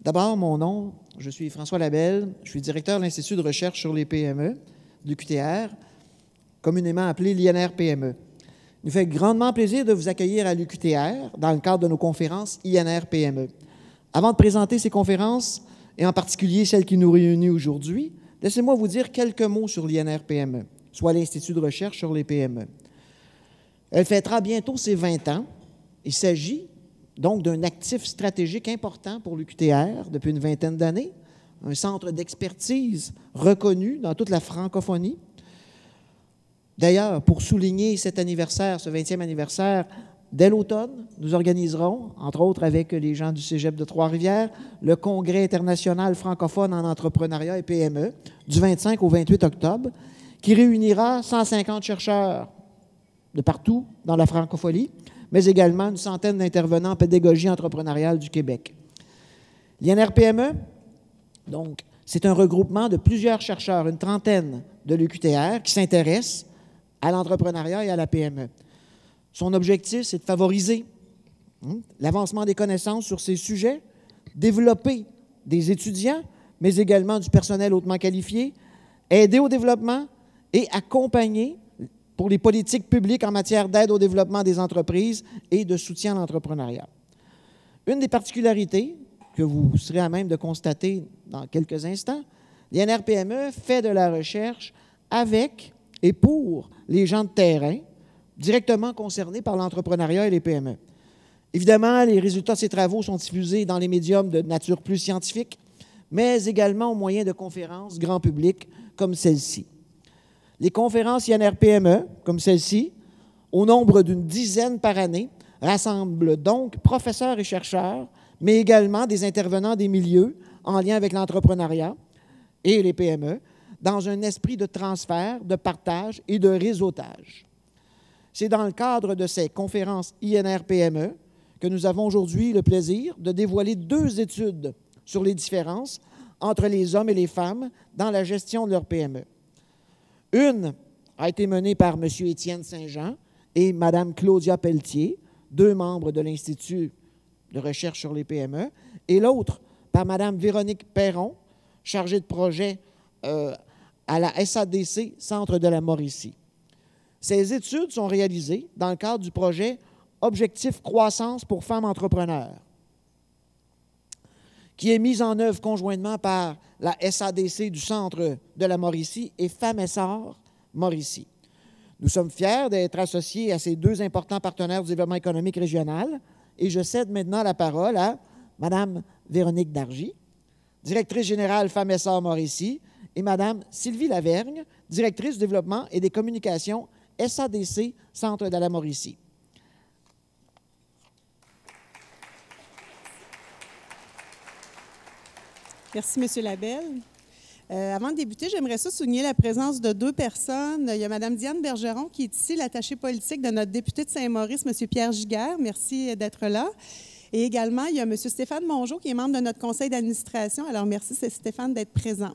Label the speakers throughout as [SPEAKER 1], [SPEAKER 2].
[SPEAKER 1] D'abord, mon nom, je suis François Labelle, je suis directeur de l'Institut de recherche sur les PME de l'UQTR, communément appelé l'INR-PME. Il nous fait grandement plaisir de vous accueillir à l'UQTR dans le cadre de nos conférences INR-PME. Avant de présenter ces conférences, et en particulier celle qui nous réunit aujourd'hui, laissez-moi vous dire quelques mots sur l'INR-PME, soit l'Institut de recherche sur les PME. Elle fêtera bientôt ses 20 ans. Il s'agit donc d'un actif stratégique important pour l'UQTR depuis une vingtaine d'années, un centre d'expertise reconnu dans toute la francophonie. D'ailleurs, pour souligner cet anniversaire, ce 20e anniversaire, dès l'automne, nous organiserons, entre autres avec les gens du Cégep de Trois-Rivières, le Congrès international francophone en entrepreneuriat et PME du 25 au 28 octobre, qui réunira 150 chercheurs de partout dans la francophonie, mais également une centaine d'intervenants en pédagogie entrepreneuriale du Québec. L'INR-PME, donc, c'est un regroupement de plusieurs chercheurs, une trentaine de l'UQTR, qui s'intéressent à l'entrepreneuriat et à la PME. Son objectif, c'est de favoriser l'avancement des connaissances sur ces sujets, développer des étudiants, mais également du personnel hautement qualifié, aider au développement et accompagner pour les politiques publiques en matière d'aide au développement des entreprises et de soutien à l'entrepreneuriat. Une des particularités que vous serez à même de constater dans quelques instants, l'INR-PME fait de la recherche avec et pour les gens de terrain directement concernés par l'entrepreneuriat et les PME. Évidemment, les résultats de ces travaux sont diffusés dans les médiums de nature plus scientifique, mais également au moyen de conférences grand public comme celle-ci. Les conférences INR-PME, comme celle-ci, au nombre d'une dizaine par année, rassemblent donc professeurs et chercheurs, mais également des intervenants des milieux en lien avec l'entrepreneuriat et les PME, dans un esprit de transfert, de partage et de réseautage. C'est dans le cadre de ces conférences INR-PME que nous avons aujourd'hui le plaisir de dévoiler 2 études sur les différences entre les hommes et les femmes dans la gestion de leur PME. Une a été menée par M. Étienne Saint-Jean et Mme Claudia Pelletier, 2 membres de l'Institut de recherche sur les PME, et l'autre par Mme Véronique Perron, chargée de projet à la SADC, Centre de la Mauricie. Ces études sont réalisées dans le cadre du projet Objectif Croissance pour femmes entrepreneurs, qui est mise en œuvre conjointement par la SADC du Centre de la Mauricie et Femmes-Essor Mauricie. Nous sommes fiers d'être associés à ces 2 importants partenaires du développement économique régional et je cède maintenant la parole à Mme Véronique Dargy, directrice générale Femmes-Essor Mauricie, et Mme Sylvie Lavergne, directrice du développement et des communications SADC Centre de la Mauricie.
[SPEAKER 2] Merci, M. Labelle. Avant de débuter, j'aimerais souligner la présence de 2 personnes. Il y a Mme Diane Bergeron, qui est ici, l'attachée politique de notre député de Saint-Maurice, M. Pierre Giguère. Merci d'être là. Et également, il y a M. Stéphane Mongeau, qui est membre de notre conseil d'administration. Alors, merci, Stéphane, d'être présent.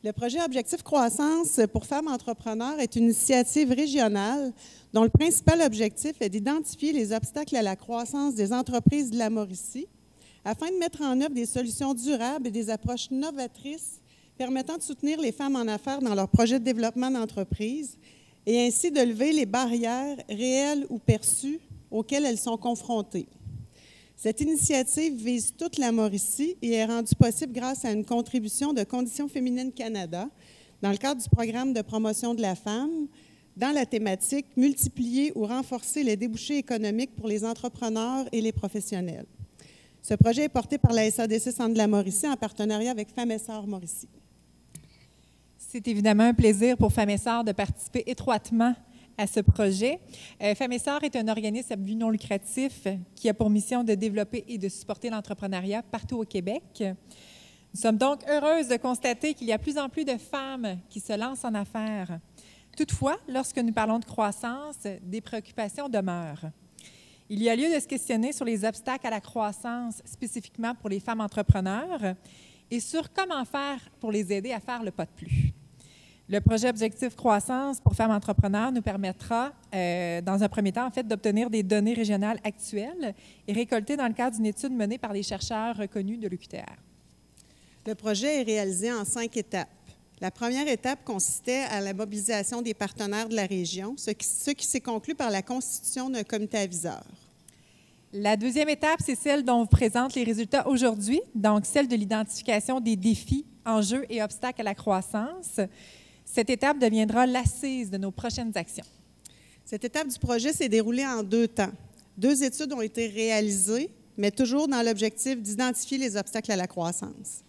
[SPEAKER 2] Le projet Objectif Croissance pour femmes entrepreneurs est une initiative régionale dont le principal objectif est d'identifier les obstacles à la croissance des entreprises de la Mauricie afin de mettre en œuvre des solutions durables et des approches novatrices permettant de soutenir les femmes en affaires dans leurs projets de développement d'entreprise et ainsi de lever les barrières réelles ou perçues auxquelles elles sont confrontées. Cette initiative vise toute la Mauricie et est rendue possible grâce à une contribution de Conditions féminines Canada dans le cadre du programme de promotion de la femme dans la thématique « Multiplier ou renforcer les débouchés économiques pour les entrepreneurs et les professionnels ». Ce projet est porté par la SADC Centre de la Mauricie en partenariat avec Femmes-Essor Mauricie.
[SPEAKER 3] C'est évidemment un plaisir pour Femmes-Essor de participer étroitement à ce projet. Femmes-Essor est un organisme à but non lucratif qui a pour mission de développer et de supporter l'entrepreneuriat partout au Québec. Nous sommes donc heureuses de constater qu'il y a plus en plus de femmes qui se lancent en affaires. Toutefois, lorsque nous parlons de croissance, des préoccupations demeurent. Il y a lieu de se questionner sur les obstacles à la croissance, spécifiquement pour les femmes entrepreneurs, et sur comment faire pour les aider à faire le pas de plus. Le projet Objectif Croissance pour femmes entrepreneurs nous permettra, dans un premier temps, en fait, d'obtenir des données régionales actuelles et récoltées dans le cadre d'une étude menée par des chercheurs reconnus de l'UQTR.
[SPEAKER 2] Le projet est réalisé en 5 étapes. La première étape consistait à la mobilisation des partenaires de la région, ce qui s'est conclu par la constitution d'un comité aviseur.
[SPEAKER 3] La deuxième étape, c'est celle dont on vous présente les résultats aujourd'hui, donc celle de l'identification des défis, enjeux et obstacles à la croissance. Cette étape deviendra l'assise de nos prochaines actions.
[SPEAKER 2] Cette étape du projet s'est déroulée en 2 temps. 2 études ont été réalisées, mais toujours dans l'objectif d'identifier les obstacles à la croissance.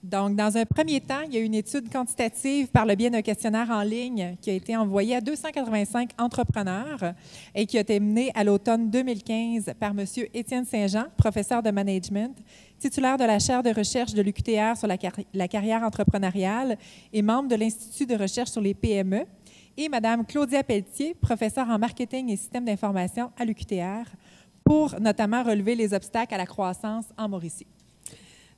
[SPEAKER 3] Donc, dans un premier temps, il y a une étude quantitative par le biais d'un questionnaire en ligne qui a été envoyé à 285 entrepreneurs et qui a été menée à l'automne 2015 par M. Étienne Saint-Jean, professeur de management, titulaire de la chaire de recherche de l'UQTR sur la carrière entrepreneuriale et membre de l'Institut de recherche sur les PME, et Mme Claudia Pelletier, professeure en marketing et système d'information à l'UQTR, pour notamment relever les obstacles à la croissance en Mauricie.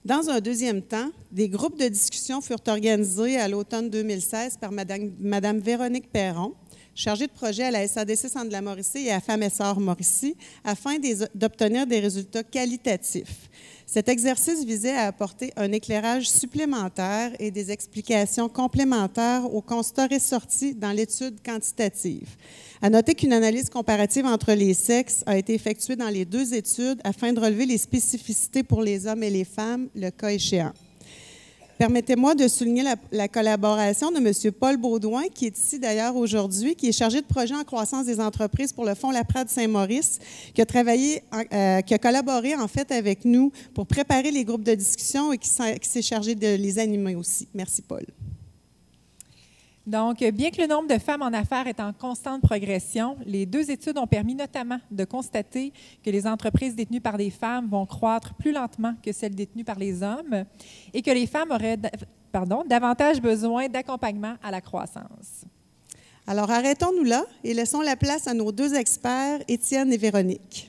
[SPEAKER 2] Dans un deuxième temps, des groupes de discussion furent organisés à l'automne 2016 par Mme Véronique Perron, chargée de projet à la SADC Centre de la Mauricie et à Femmes et Sœurs Mauricie, afin d'obtenir des résultats qualitatifs. Cet exercice visait à apporter un éclairage supplémentaire et des explications complémentaires aux constats ressortis dans l'étude quantitative. À noter qu'une analyse comparative entre les sexes a été effectuée dans les 2 études afin de relever les spécificités pour les hommes et les femmes, le cas échéant. Permettez-moi de souligner la collaboration de M. Paul Baudouin, qui est ici d'ailleurs aujourd'hui, qui est chargé de projet en croissance des entreprises pour le Fonds La Prade Saint-Maurice, qui a collaboré en fait avec nous pour préparer les groupes de discussion et qui s'est chargé de les animer aussi. Merci, Paul.
[SPEAKER 3] Donc, bien que le nombre de femmes en affaires est en constante progression, les 2 études ont permis notamment de constater que les entreprises détenues par des femmes vont croître plus lentement que celles détenues par les hommes et que les femmes auraient davantage besoin d'accompagnement à la croissance.
[SPEAKER 2] Alors, arrêtons-nous là et laissons la place à nos 2 experts, Étienne et Véronique.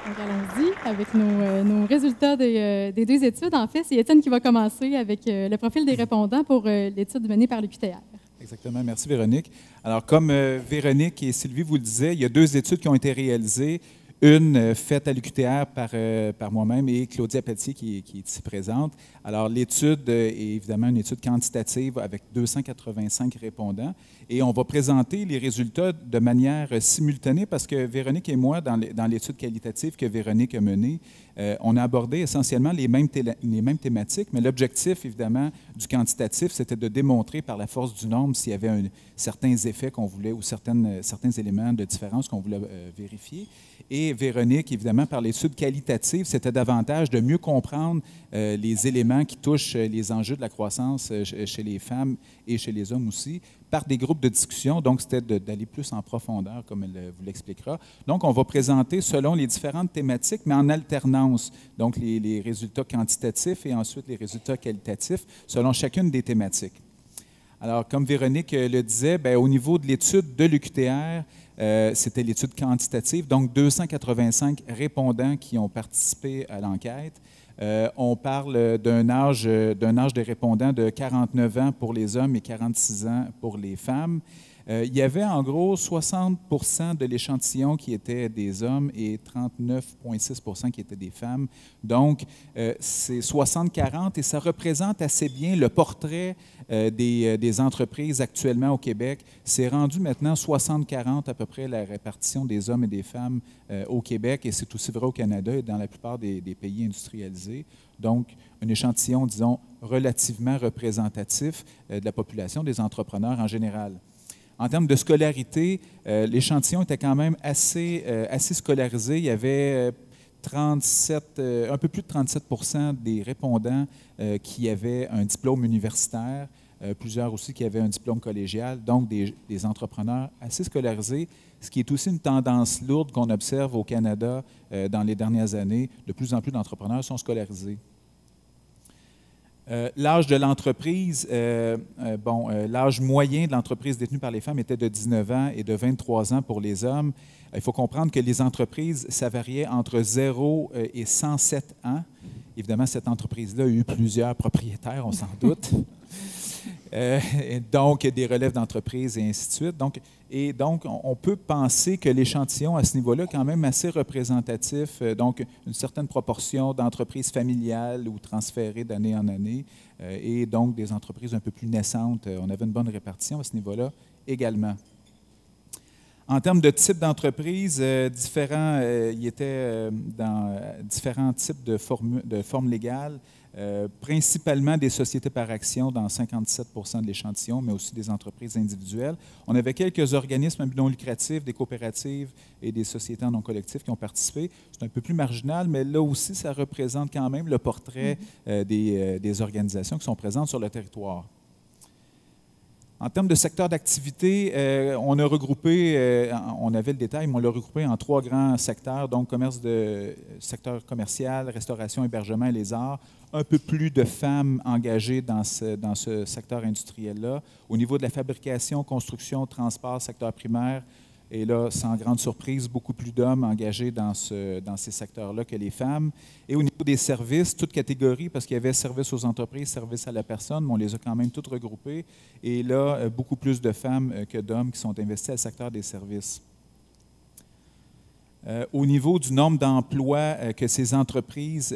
[SPEAKER 4] Donc, allons-y avec nos résultats des 2 études. En fait, c'est Étienne qui va commencer avec le profil des répondants pour l'étude menée par l'UQTR.
[SPEAKER 5] Exactement. Merci, Véronique. Alors, comme Véronique et Sylvie vous le disaient, il y a 2 études qui ont été réalisées. Une faite à l'UQTR par moi-même et Claudia Pelletier qui est ici présente. Alors, l'étude est évidemment une étude quantitative avec 285 répondants et on va présenter les résultats de manière simultanée parce que Véronique et moi, dans l'étude qualitative que Véronique a menée, on a abordé essentiellement les mêmes thématiques, mais l'objectif, évidemment, du quantitatif, c'était de démontrer par la force du nombre s'il y avait certains effets qu'on voulait ou certains éléments de différence qu'on voulait vérifier. Et Véronique, évidemment, par l'étude qualitative, c'était davantage de mieux comprendre les éléments qui touchent les enjeux de la croissance chez les femmes et chez les hommes aussi, par des groupes de discussion. Donc, c'était d'aller plus en profondeur, comme elle vous l'expliquera. Donc, on va présenter selon les différentes thématiques, mais en alternance. Donc, les résultats quantitatifs et ensuite les résultats qualitatifs, selon chacune des thématiques. Alors, comme Véronique le disait, bien, au niveau de l'étude de l'UQTR, c'était l'étude quantitative, donc 285 répondants qui ont participé à l'enquête. On parle d'un âge des répondants de 49 ans pour les hommes et 46 ans pour les femmes. Il y avait en gros 60 % de l'échantillon qui étaient des hommes et 39,6 % qui étaient des femmes. Donc, c'est 60-40 et ça représente assez bien le portrait des entreprises actuellement au Québec. C'est rendu maintenant 60-40 à peu près la répartition des hommes et des femmes au Québec et c'est aussi vrai au Canada et dans la plupart des pays industrialisés. Donc, un échantillon, disons, relativement représentatif de la population des entrepreneurs en général. En termes de scolarité, l'échantillon était quand même assez scolarisé. Il y avait un peu plus de 37 % des répondants qui avaient un diplôme universitaire, plusieurs aussi qui avaient un diplôme collégial, donc des entrepreneurs assez scolarisés, ce qui est aussi une tendance lourde qu'on observe au Canada dans les dernières années. De plus en plus d'entrepreneurs sont scolarisés. L'âge de l'entreprise, l'âge moyen de l'entreprise détenue par les femmes était de 19 ans et de 23 ans pour les hommes. Il faut comprendre que les entreprises, ça variait entre 0 et 107 ans. Évidemment, cette entreprise-là a eu plusieurs propriétaires, on s'en doute. Et donc, des relèves d'entreprise et ainsi de suite. Donc, on peut penser que l'échantillon à ce niveau-là est quand même assez représentatif. Donc, une certaine proportion d'entreprises familiales ou transférées d'année en année et donc des entreprises un peu plus naissantes. On avait une bonne répartition à ce niveau-là également. En termes de type d'entreprise, il était dans différents types de formes légales. Principalement des sociétés par action dans 57 de l'échantillon, mais aussi des entreprises individuelles. On avait quelques organismes à but non lucratif, des coopératives et des sociétés en non collectif qui ont participé. C'est un peu plus marginal, mais là aussi, ça représente quand même le portrait des organisations qui sont présentes sur le territoire. En termes de secteur d'activité, on a regroupé, on avait le détail, mais on l'a regroupé en 3 grands secteurs, donc secteur commercial, restauration, hébergement et les arts. Un peu plus de femmes engagées dans ce secteur industriel-là. Au niveau de la fabrication, construction, transport, secteur primaire, et là, sans grande surprise, beaucoup plus d'hommes engagés dans ces secteurs-là que les femmes. Et au niveau des services, toutes catégories, parce qu'il y avait services aux entreprises, services à la personne, mais on les a quand même toutes regroupées. Et là, beaucoup plus de femmes que d'hommes qui sont investis dans le secteur des services. Au niveau du nombre d'emplois que ces entreprises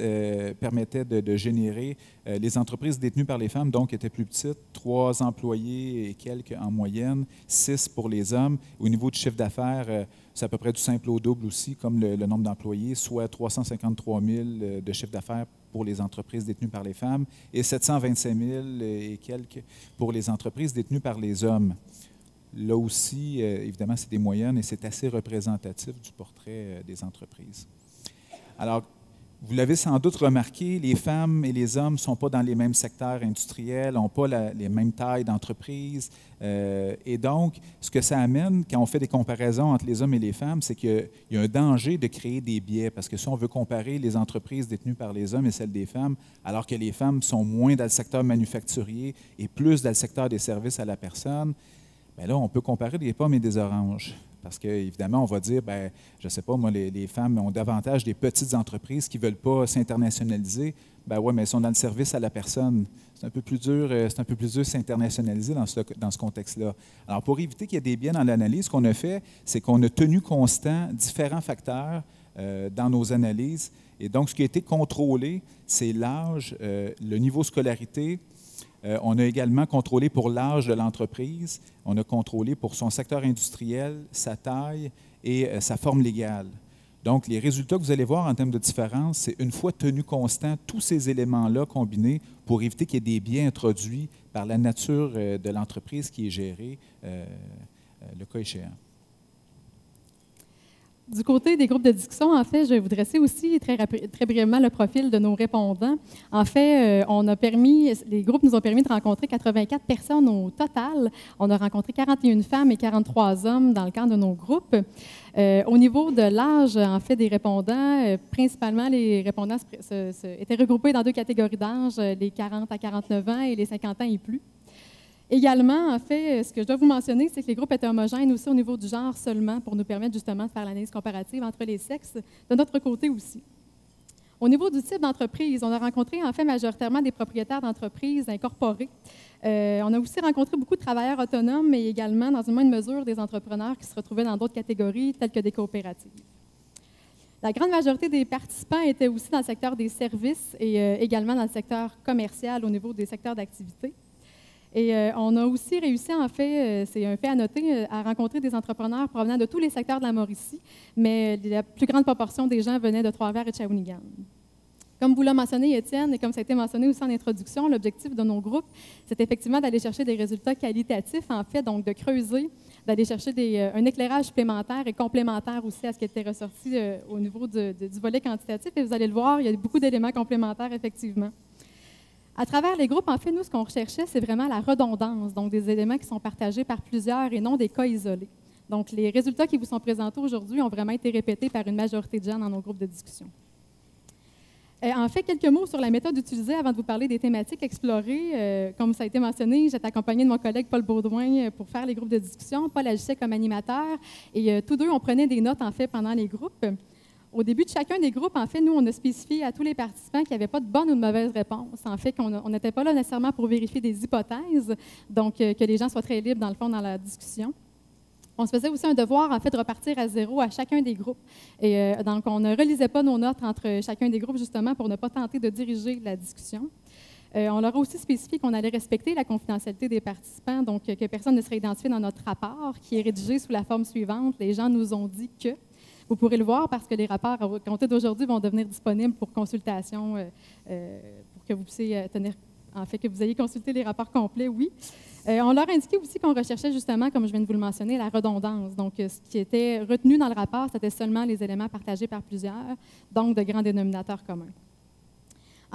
[SPEAKER 5] permettaient de générer, les entreprises détenues par les femmes donc étaient plus petites, 3 employés et quelques en moyenne, 6 pour les hommes. Au niveau du chiffre d'affaires, c'est à peu près du simple au double aussi, comme le nombre d'employés, soit 353 000 de chiffre d'affaires pour les entreprises détenues par les femmes et 725 000 et quelques pour les entreprises détenues par les hommes. Là aussi, évidemment, c'est des moyennes et c'est assez représentatif du portrait des entreprises. Alors, vous l'avez sans doute remarqué, les femmes et les hommes ne sont pas dans les mêmes secteurs industriels, n'ont pas les mêmes tailles d'entreprise. Et donc, ce que ça amène, quand on fait des comparaisons entre les hommes et les femmes, c'est qu'il y a un danger de créer des biais. Parce que si on veut comparer les entreprises détenues par les hommes et celles des femmes, alors que les femmes sont moins dans le secteur manufacturier et plus dans le secteur des services à la personne, bien là, on peut comparer des pommes et des oranges. Parce qu'évidemment, on va dire, bien, je ne sais pas, moi, les femmes ont davantage des petites entreprises qui ne veulent pas s'internationaliser. Bien oui, mais elles sont dans le service à la personne. C'est un peu plus dur de s'internationaliser dans ce contexte-là. Alors, pour éviter qu'il y ait des biais dans l'analyse, ce qu'on a fait, c'est qu'on a tenu constant différents facteurs dans nos analyses. Et donc, ce qui a été contrôlé, c'est l'âge, le niveau de scolarité. On a également contrôlé pour l'âge de l'entreprise, on a contrôlé pour son secteur industriel, sa taille et sa forme légale. Donc, les résultats que vous allez voir en termes de différence, c'est une fois tenu constant tous ces éléments-là combinés pour éviter qu'il y ait des biais introduits par la nature de l'entreprise qui est gérée, le cas échéant.
[SPEAKER 4] Du côté des groupes de discussion, en fait, je vais vous dresser aussi très brièvement le profil de nos répondants. En fait, les groupes nous ont permis de rencontrer 84 personnes au total. On a rencontré 41 femmes et 43 hommes dans le cadre de nos groupes. Au niveau de l'âge, en fait, des répondants, principalement, les répondants étaient regroupés dans 2 catégories d'âge, les 40 à 49 ans et les 50 ans et plus. Également, en fait, ce que je dois vous mentionner, c'est que les groupes étaient homogènes aussi au niveau du genre seulement pour nous permettre justement de faire l'analyse comparative entre les sexes, de notre côté aussi. Au niveau du type d'entreprise, on a rencontré en fait majoritairement des propriétaires d'entreprises incorporées. On a aussi rencontré beaucoup de travailleurs autonomes, mais également, dans une moindre mesure, des entrepreneurs qui se retrouvaient dans d'autres catégories, telles que des coopératives. La grande majorité des participants étaient aussi dans le secteur des services et également dans le secteur commercial au niveau des secteurs d'activité. Et on a aussi réussi, en fait, c'est un fait à noter, à rencontrer des entrepreneurs provenant de tous les secteurs de la Mauricie, mais la plus grande proportion des gens venaient de Trois-Rivières et de Shawinigan. Comme vous l'a mentionné, Étienne, et comme ça a été mentionné aussi en introduction, l'objectif de nos groupes, c'est effectivement d'aller chercher des résultats qualitatifs, en fait, donc de creuser, d'aller chercher un éclairage supplémentaire et complémentaire aussi à ce qui était ressorti au niveau du volet quantitatif. Et vous allez le voir, il y a beaucoup d'éléments complémentaires, effectivement. À travers les groupes, en fait, nous, ce qu'on recherchait, c'est vraiment la redondance, donc des éléments qui sont partagés par plusieurs et non des cas isolés. Donc, les résultats qui vous sont présentés aujourd'hui ont vraiment été répétés par une majorité de gens dans nos groupes de discussion. En fait, quelques mots sur la méthode utilisée avant de vous parler des thématiques explorées. Comme ça a été mentionné, j'étais accompagnée de mon collègue Paul Baudouin pour faire les groupes de discussion. Paul agissait comme animateur et tous deux, on prenait des notes, en fait, pendant les groupes. Au début de chacun des groupes, en fait, nous, on a spécifié à tous les participants qu'il n'y avait pas de bonne ou de mauvaise réponse. En fait, qu'on n'était pas là nécessairement pour vérifier des hypothèses, donc que les gens soient très libres, dans le fond, dans la discussion. On se faisait aussi un devoir, en fait, de repartir à zéro à chacun des groupes. Et donc, on ne relisait pas nos notes entre chacun des groupes, justement, pour ne pas tenter de diriger la discussion. On leur a aussi spécifié qu'on allait respecter la confidentialité des participants, donc que personne ne serait identifié dans notre rapport, qui est rédigé sous la forme suivante. Les gens nous ont dit que... Vous pourrez le voir parce que les rapports, à compter d'aujourd'hui, vont devenir disponibles pour consultation, pour que vous puissiez que vous ayez consulté les rapports complets, oui. On leur indiquait aussi qu'on recherchait justement, comme je viens de vous le mentionner, la redondance. Donc, ce qui était retenu dans le rapport, c'était seulement les éléments partagés par plusieurs, donc de grands dénominateurs communs.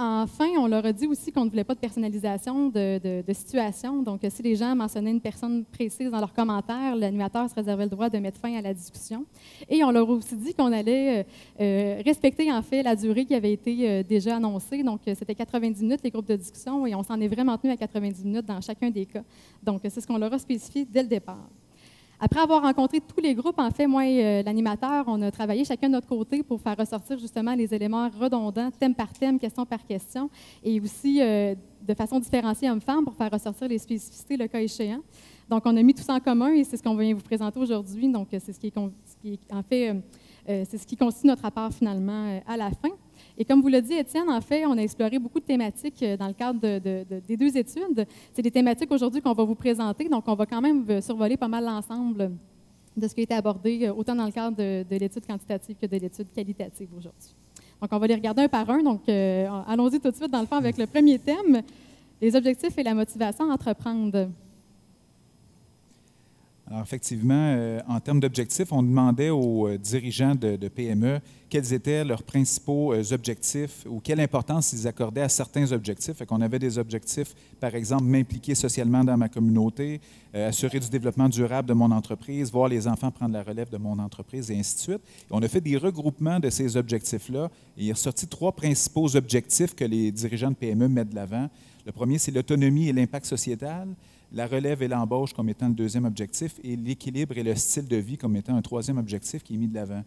[SPEAKER 4] Enfin, on leur a dit aussi qu'on ne voulait pas de personnalisation de situation. Donc, si les gens mentionnaient une personne précise dans leurs commentaires, l'animateur se réservait le droit de mettre fin à la discussion. Et on leur a aussi dit qu'on allait respecter, en fait, la durée qui avait été déjà annoncée. Donc, c'était 90 minutes, les groupes de discussion, et on s'en est vraiment tenu à 90 minutes dans chacun des cas. Donc, c'est ce qu'on leur a spécifié dès le départ. Après avoir rencontré tous les groupes, en fait, moi et l'animateur, on a travaillé chacun de notre côté pour faire ressortir justement les éléments redondants, thème par thème, question par question, et aussi de façon différenciée hommes-femmes pour faire ressortir les spécificités le cas échéant. Donc, on a mis tout ça en commun et c'est ce qu'on vient vous présenter aujourd'hui. Donc, c'est ce qui constitue notre rapport finalement à la fin. Et comme vous l'a dit, Étienne, en fait, on a exploré beaucoup de thématiques dans le cadre des deux études. C'est des thématiques aujourd'hui qu'on va vous présenter, donc on va quand même survoler pas mal l'ensemble de ce qui a été abordé, autant dans le cadre de l'étude quantitative que de l'étude qualitative aujourd'hui. Donc, on va les regarder un par un. Donc, allons-y tout de suite, dans le fond, avec le premier thème, les objectifs et la motivation à entreprendre.
[SPEAKER 5] Alors, effectivement, en termes d'objectifs, on demandait aux dirigeants de PME quels étaient leurs principaux objectifs ou quelle importance ils accordaient à certains objectifs. Fait qu'on avait des objectifs, par exemple, m'impliquer socialement dans ma communauté, assurer du développement durable de mon entreprise, voir les enfants prendre la relève de mon entreprise, et ainsi de suite. Et on a fait des regroupements de ces objectifs-là et il est ressorti 3 principaux objectifs que les dirigeants de PME mettent de l'avant. Le premier, c'est l'autonomie et l'impact sociétal. La relève et l'embauche comme étant le deuxième objectif et l'équilibre et le style de vie comme étant un troisième objectif qui est mis de l'avant.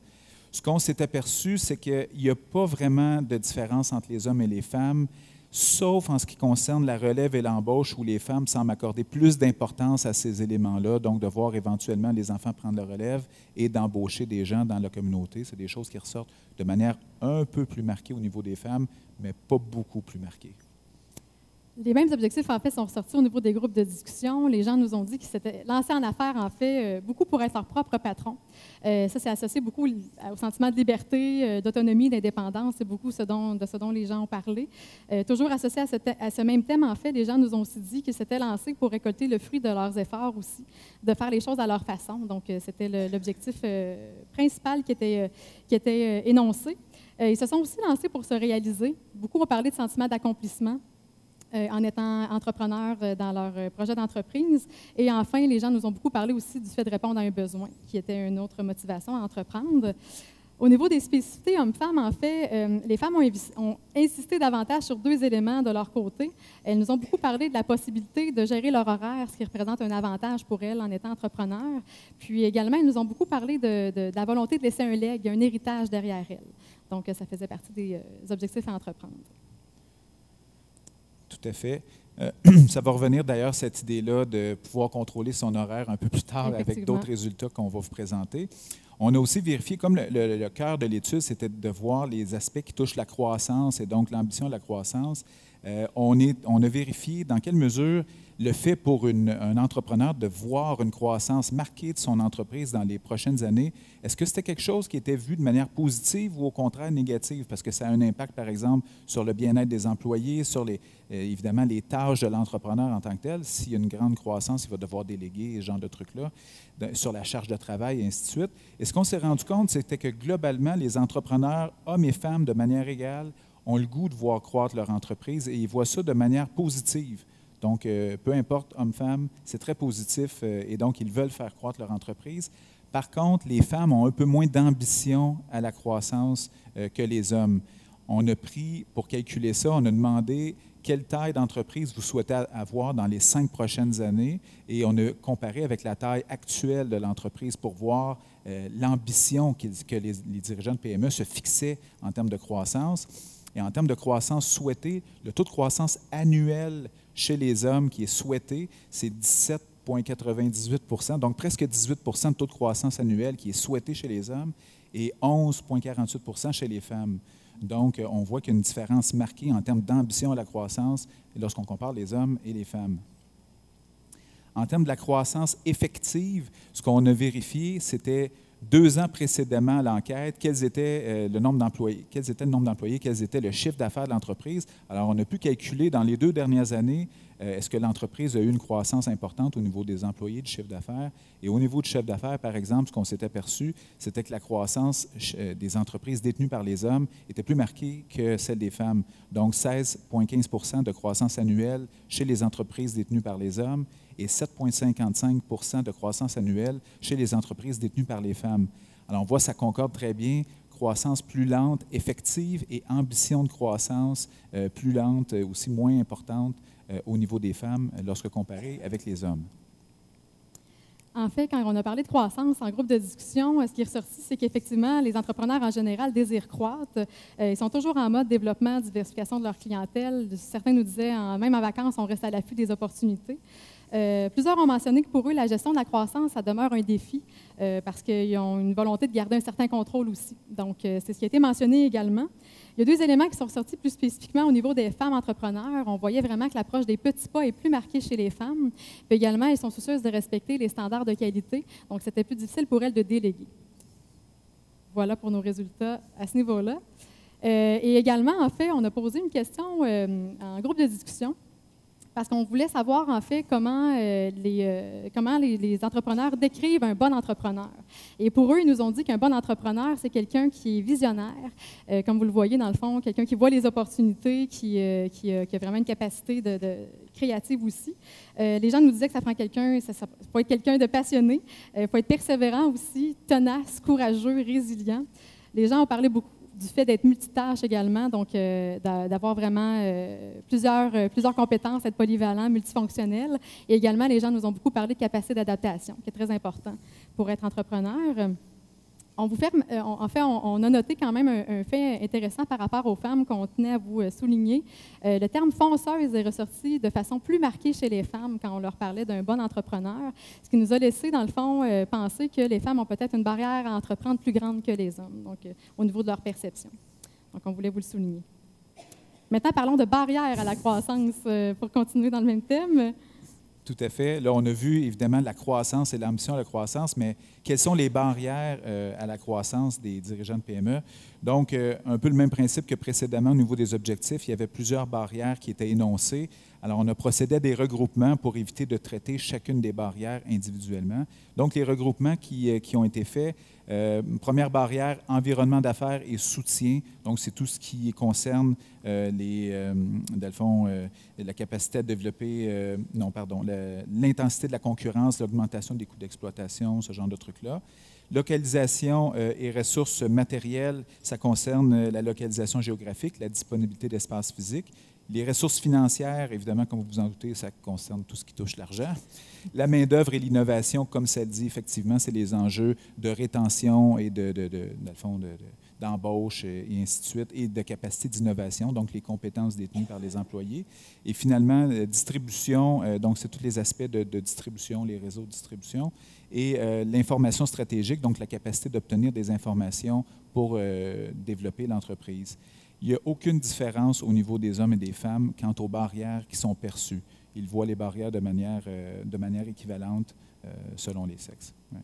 [SPEAKER 5] Ce qu'on s'est aperçu, c'est qu'il n'y a pas vraiment de différence entre les hommes et les femmes, sauf en ce qui concerne la relève et l'embauche où les femmes semblent accorder plus d'importance à ces éléments-là, donc de voir éventuellement les enfants prendre la relève et d'embaucher des gens dans la communauté. C'est des choses qui ressortent de manière un peu plus marquée au niveau des femmes, mais pas beaucoup plus marquée.
[SPEAKER 4] Les mêmes objectifs, en fait, sont ressortis au niveau des groupes de discussion. Les gens nous ont dit qu'ils s'étaient lancés en affaires, en fait, beaucoup pour être leur propre patron. Ça, c'est associé beaucoup au sentiment de liberté, d'autonomie, d'indépendance. C'est beaucoup de ce dont les gens ont parlé. Toujours associé à ce même thème, en fait, les gens nous ont aussi dit qu'ils s'étaient lancés pour récolter le fruit de leurs efforts aussi, de faire les choses à leur façon. Donc, c'était l'objectif principal qui était énoncé. Ils se sont aussi lancés pour se réaliser. Beaucoup ont parlé de sentiment d'accomplissement en étant entrepreneurs dans leur projet d'entreprise. Et enfin, les gens nous ont beaucoup parlé aussi du fait de répondre à un besoin, qui était une autre motivation à entreprendre. Au niveau des spécificités hommes-femmes, en fait, les femmes ont insisté davantage sur 2 éléments de leur côté. Elles nous ont beaucoup parlé de la possibilité de gérer leur horaire, ce qui représente un avantage pour elles en étant entrepreneurs. Puis également, elles nous ont beaucoup parlé de la volonté de laisser un legs, un héritage derrière elles. Donc, ça faisait partie des objectifs à entreprendre.
[SPEAKER 5] Tout à fait. Ça va revenir d'ailleurs, cette idée-là de pouvoir contrôler son horaire un peu plus tard avec d'autres résultats qu'on va vous présenter. On a aussi vérifié, comme le cœur de l'étude, c'était de voir les aspects qui touchent la croissance et donc l'ambition de la croissance. On a vérifié dans quelle mesure le fait pour un entrepreneur de voir une croissance marquée de son entreprise dans les prochaines années, est-ce que c'était quelque chose qui était vu de manière positive ou au contraire négative? Parce que ça a un impact, par exemple, sur le bien-être des employés, sur évidemment les tâches de l'entrepreneur en tant que tel. S'il y a une grande croissance, il va devoir déléguer ce genre de trucs-là, sur la charge de travail et ainsi de suite. Et ce qu'on s'est rendu compte, c'était que globalement, les entrepreneurs, hommes et femmes, de manière égale, ont le goût de voir croître leur entreprise et ils voient ça de manière positive. Donc, peu importe, hommes-femmes, c'est très positif et donc ils veulent faire croître leur entreprise. Par contre, les femmes ont un peu moins d'ambition à la croissance que les hommes. on a pris, pour calculer ça, on a demandé quelle taille d'entreprise vous souhaitez avoir dans les 5 prochaines années et on a comparé avec la taille actuelle de l'entreprise pour voir l'ambition que les dirigeants de PME se fixaient en termes de croissance. Et en termes de croissance souhaitée, le taux de croissance annuel chez les hommes qui est souhaité, c'est 17,98 %, donc presque 18 % de taux de croissance annuel qui est souhaité chez les hommes et 11,48 % chez les femmes. Donc, on voit qu'il y a une différence marquée en termes d'ambition à la croissance lorsqu'on compare les hommes et les femmes. En termes de la croissance effective, ce qu'on a vérifié, c'était 2 ans précédemment à l'enquête, quel était le nombre d'employés, quel était le chiffre d'affaires de l'entreprise. Alors, on a pu calculer dans les 2 dernières années, est-ce que l'entreprise a eu une croissance importante au niveau des employés, du chiffre d'affaires. Et au niveau du chiffre d'affaires, par exemple, ce qu'on s'est aperçu, c'était que la croissance des entreprises détenues par les hommes était plus marquée que celle des femmes. Donc, 16,15 % de croissance annuelle chez les entreprises détenues par les hommes et 7,55 % de croissance annuelle chez les entreprises détenues par les femmes. Alors, on voit ça concorde très bien, croissance plus lente, effective, et ambition de croissance plus lente, aussi moins importante au niveau des femmes lorsque comparée avec les hommes.
[SPEAKER 4] En fait, quand on a parlé de croissance en groupe de discussion, ce qui est ressorti, c'est qu'effectivement, les entrepreneurs en général désirent croître. Ils sont toujours en mode développement, diversification de leur clientèle. Certains nous disaient, même en vacances, on reste à l'affût des opportunités. Plusieurs ont mentionné que pour eux, la gestion de la croissance, ça demeure un défi parce qu'ils ont une volonté de garder un certain contrôle aussi. Donc, c'est ce qui a été mentionné également. Il y a 2 éléments qui sont ressortis plus spécifiquement au niveau des femmes entrepreneurs. On voyait vraiment que l'approche des petits pas est plus marquée chez les femmes. Puis également, elles sont soucieuses de respecter les standards de qualité. Donc, c'était plus difficile pour elles de déléguer. Voilà pour nos résultats à ce niveau-là. Et également, en fait, on a posé une question en groupe de discussion parce qu'on voulait savoir, en fait, comment les entrepreneurs décrivent un bon entrepreneur. Et pour eux, ils nous ont dit qu'un bon entrepreneur, c'est quelqu'un qui est visionnaire, comme vous le voyez dans le fond, quelqu'un qui voit les opportunités, qui a vraiment une capacité créative aussi. Les gens nous disaient que ça prend quelqu'un, ça faut être quelqu'un de passionné, il faut être persévérant aussi, tenace, courageux, résilient. Les gens ont parlé beaucoup du fait d'être multitâche également, donc d'avoir vraiment plusieurs compétences, être polyvalent, multifonctionnel. Et également, les gens nous ont beaucoup parlé de capacité d'adaptation, qui est très important pour être entrepreneur. On a noté quand même un fait intéressant par rapport aux femmes qu'on tenait à vous souligner. Le terme « fonceuse » est ressorti de façon plus marquée chez les femmes quand on leur parlait d'un bon entrepreneur, ce qui nous a laissé, dans le fond, penser que les femmes ont peut-être une barrière à entreprendre plus grande que les hommes, donc au niveau de leur perception. Donc, on voulait vous le souligner. Maintenant, parlons de barrières à la croissance pour continuer dans le même thème.
[SPEAKER 5] Tout à fait. Là, on a vu évidemment la croissance et l'ambition à la croissance, mais quelles sont les barrières à la croissance des dirigeants de PME? Donc, un peu le même principe que précédemment au niveau des objectifs, il y avait plusieurs barrières qui étaient énoncées. Alors, on a procédé à des regroupements pour éviter de traiter chacune des barrières individuellement. Donc, les regroupements qui ont été faits, première barrière, environnement d'affaires et soutien. Donc, c'est tout ce qui concerne dans le fond, la capacité à développer, l'intensité de la concurrence, l'augmentation des coûts d'exploitation, ce genre de trucs-là. Localisation et ressources matérielles, ça concerne la localisation géographique, la disponibilité d'espace physique. Les ressources financières, évidemment, comme vous vous en doutez, ça concerne tout ce qui touche l'argent. La main-d'œuvre et l'innovation, comme ça le dit, effectivement, c'est les enjeux de rétention et d'embauche et ainsi de suite, et de capacité d'innovation, donc les compétences détenues par les employés. Et finalement, distribution, donc c'est tous les aspects de distribution, les réseaux de distribution, et l'information stratégique, donc la capacité d'obtenir des informations pour développer l'entreprise. Il n'y a aucune différence au niveau des hommes et des femmes quant aux barrières qui sont perçues. Ils voient les barrières de manière équivalente selon les sexes. Ouais.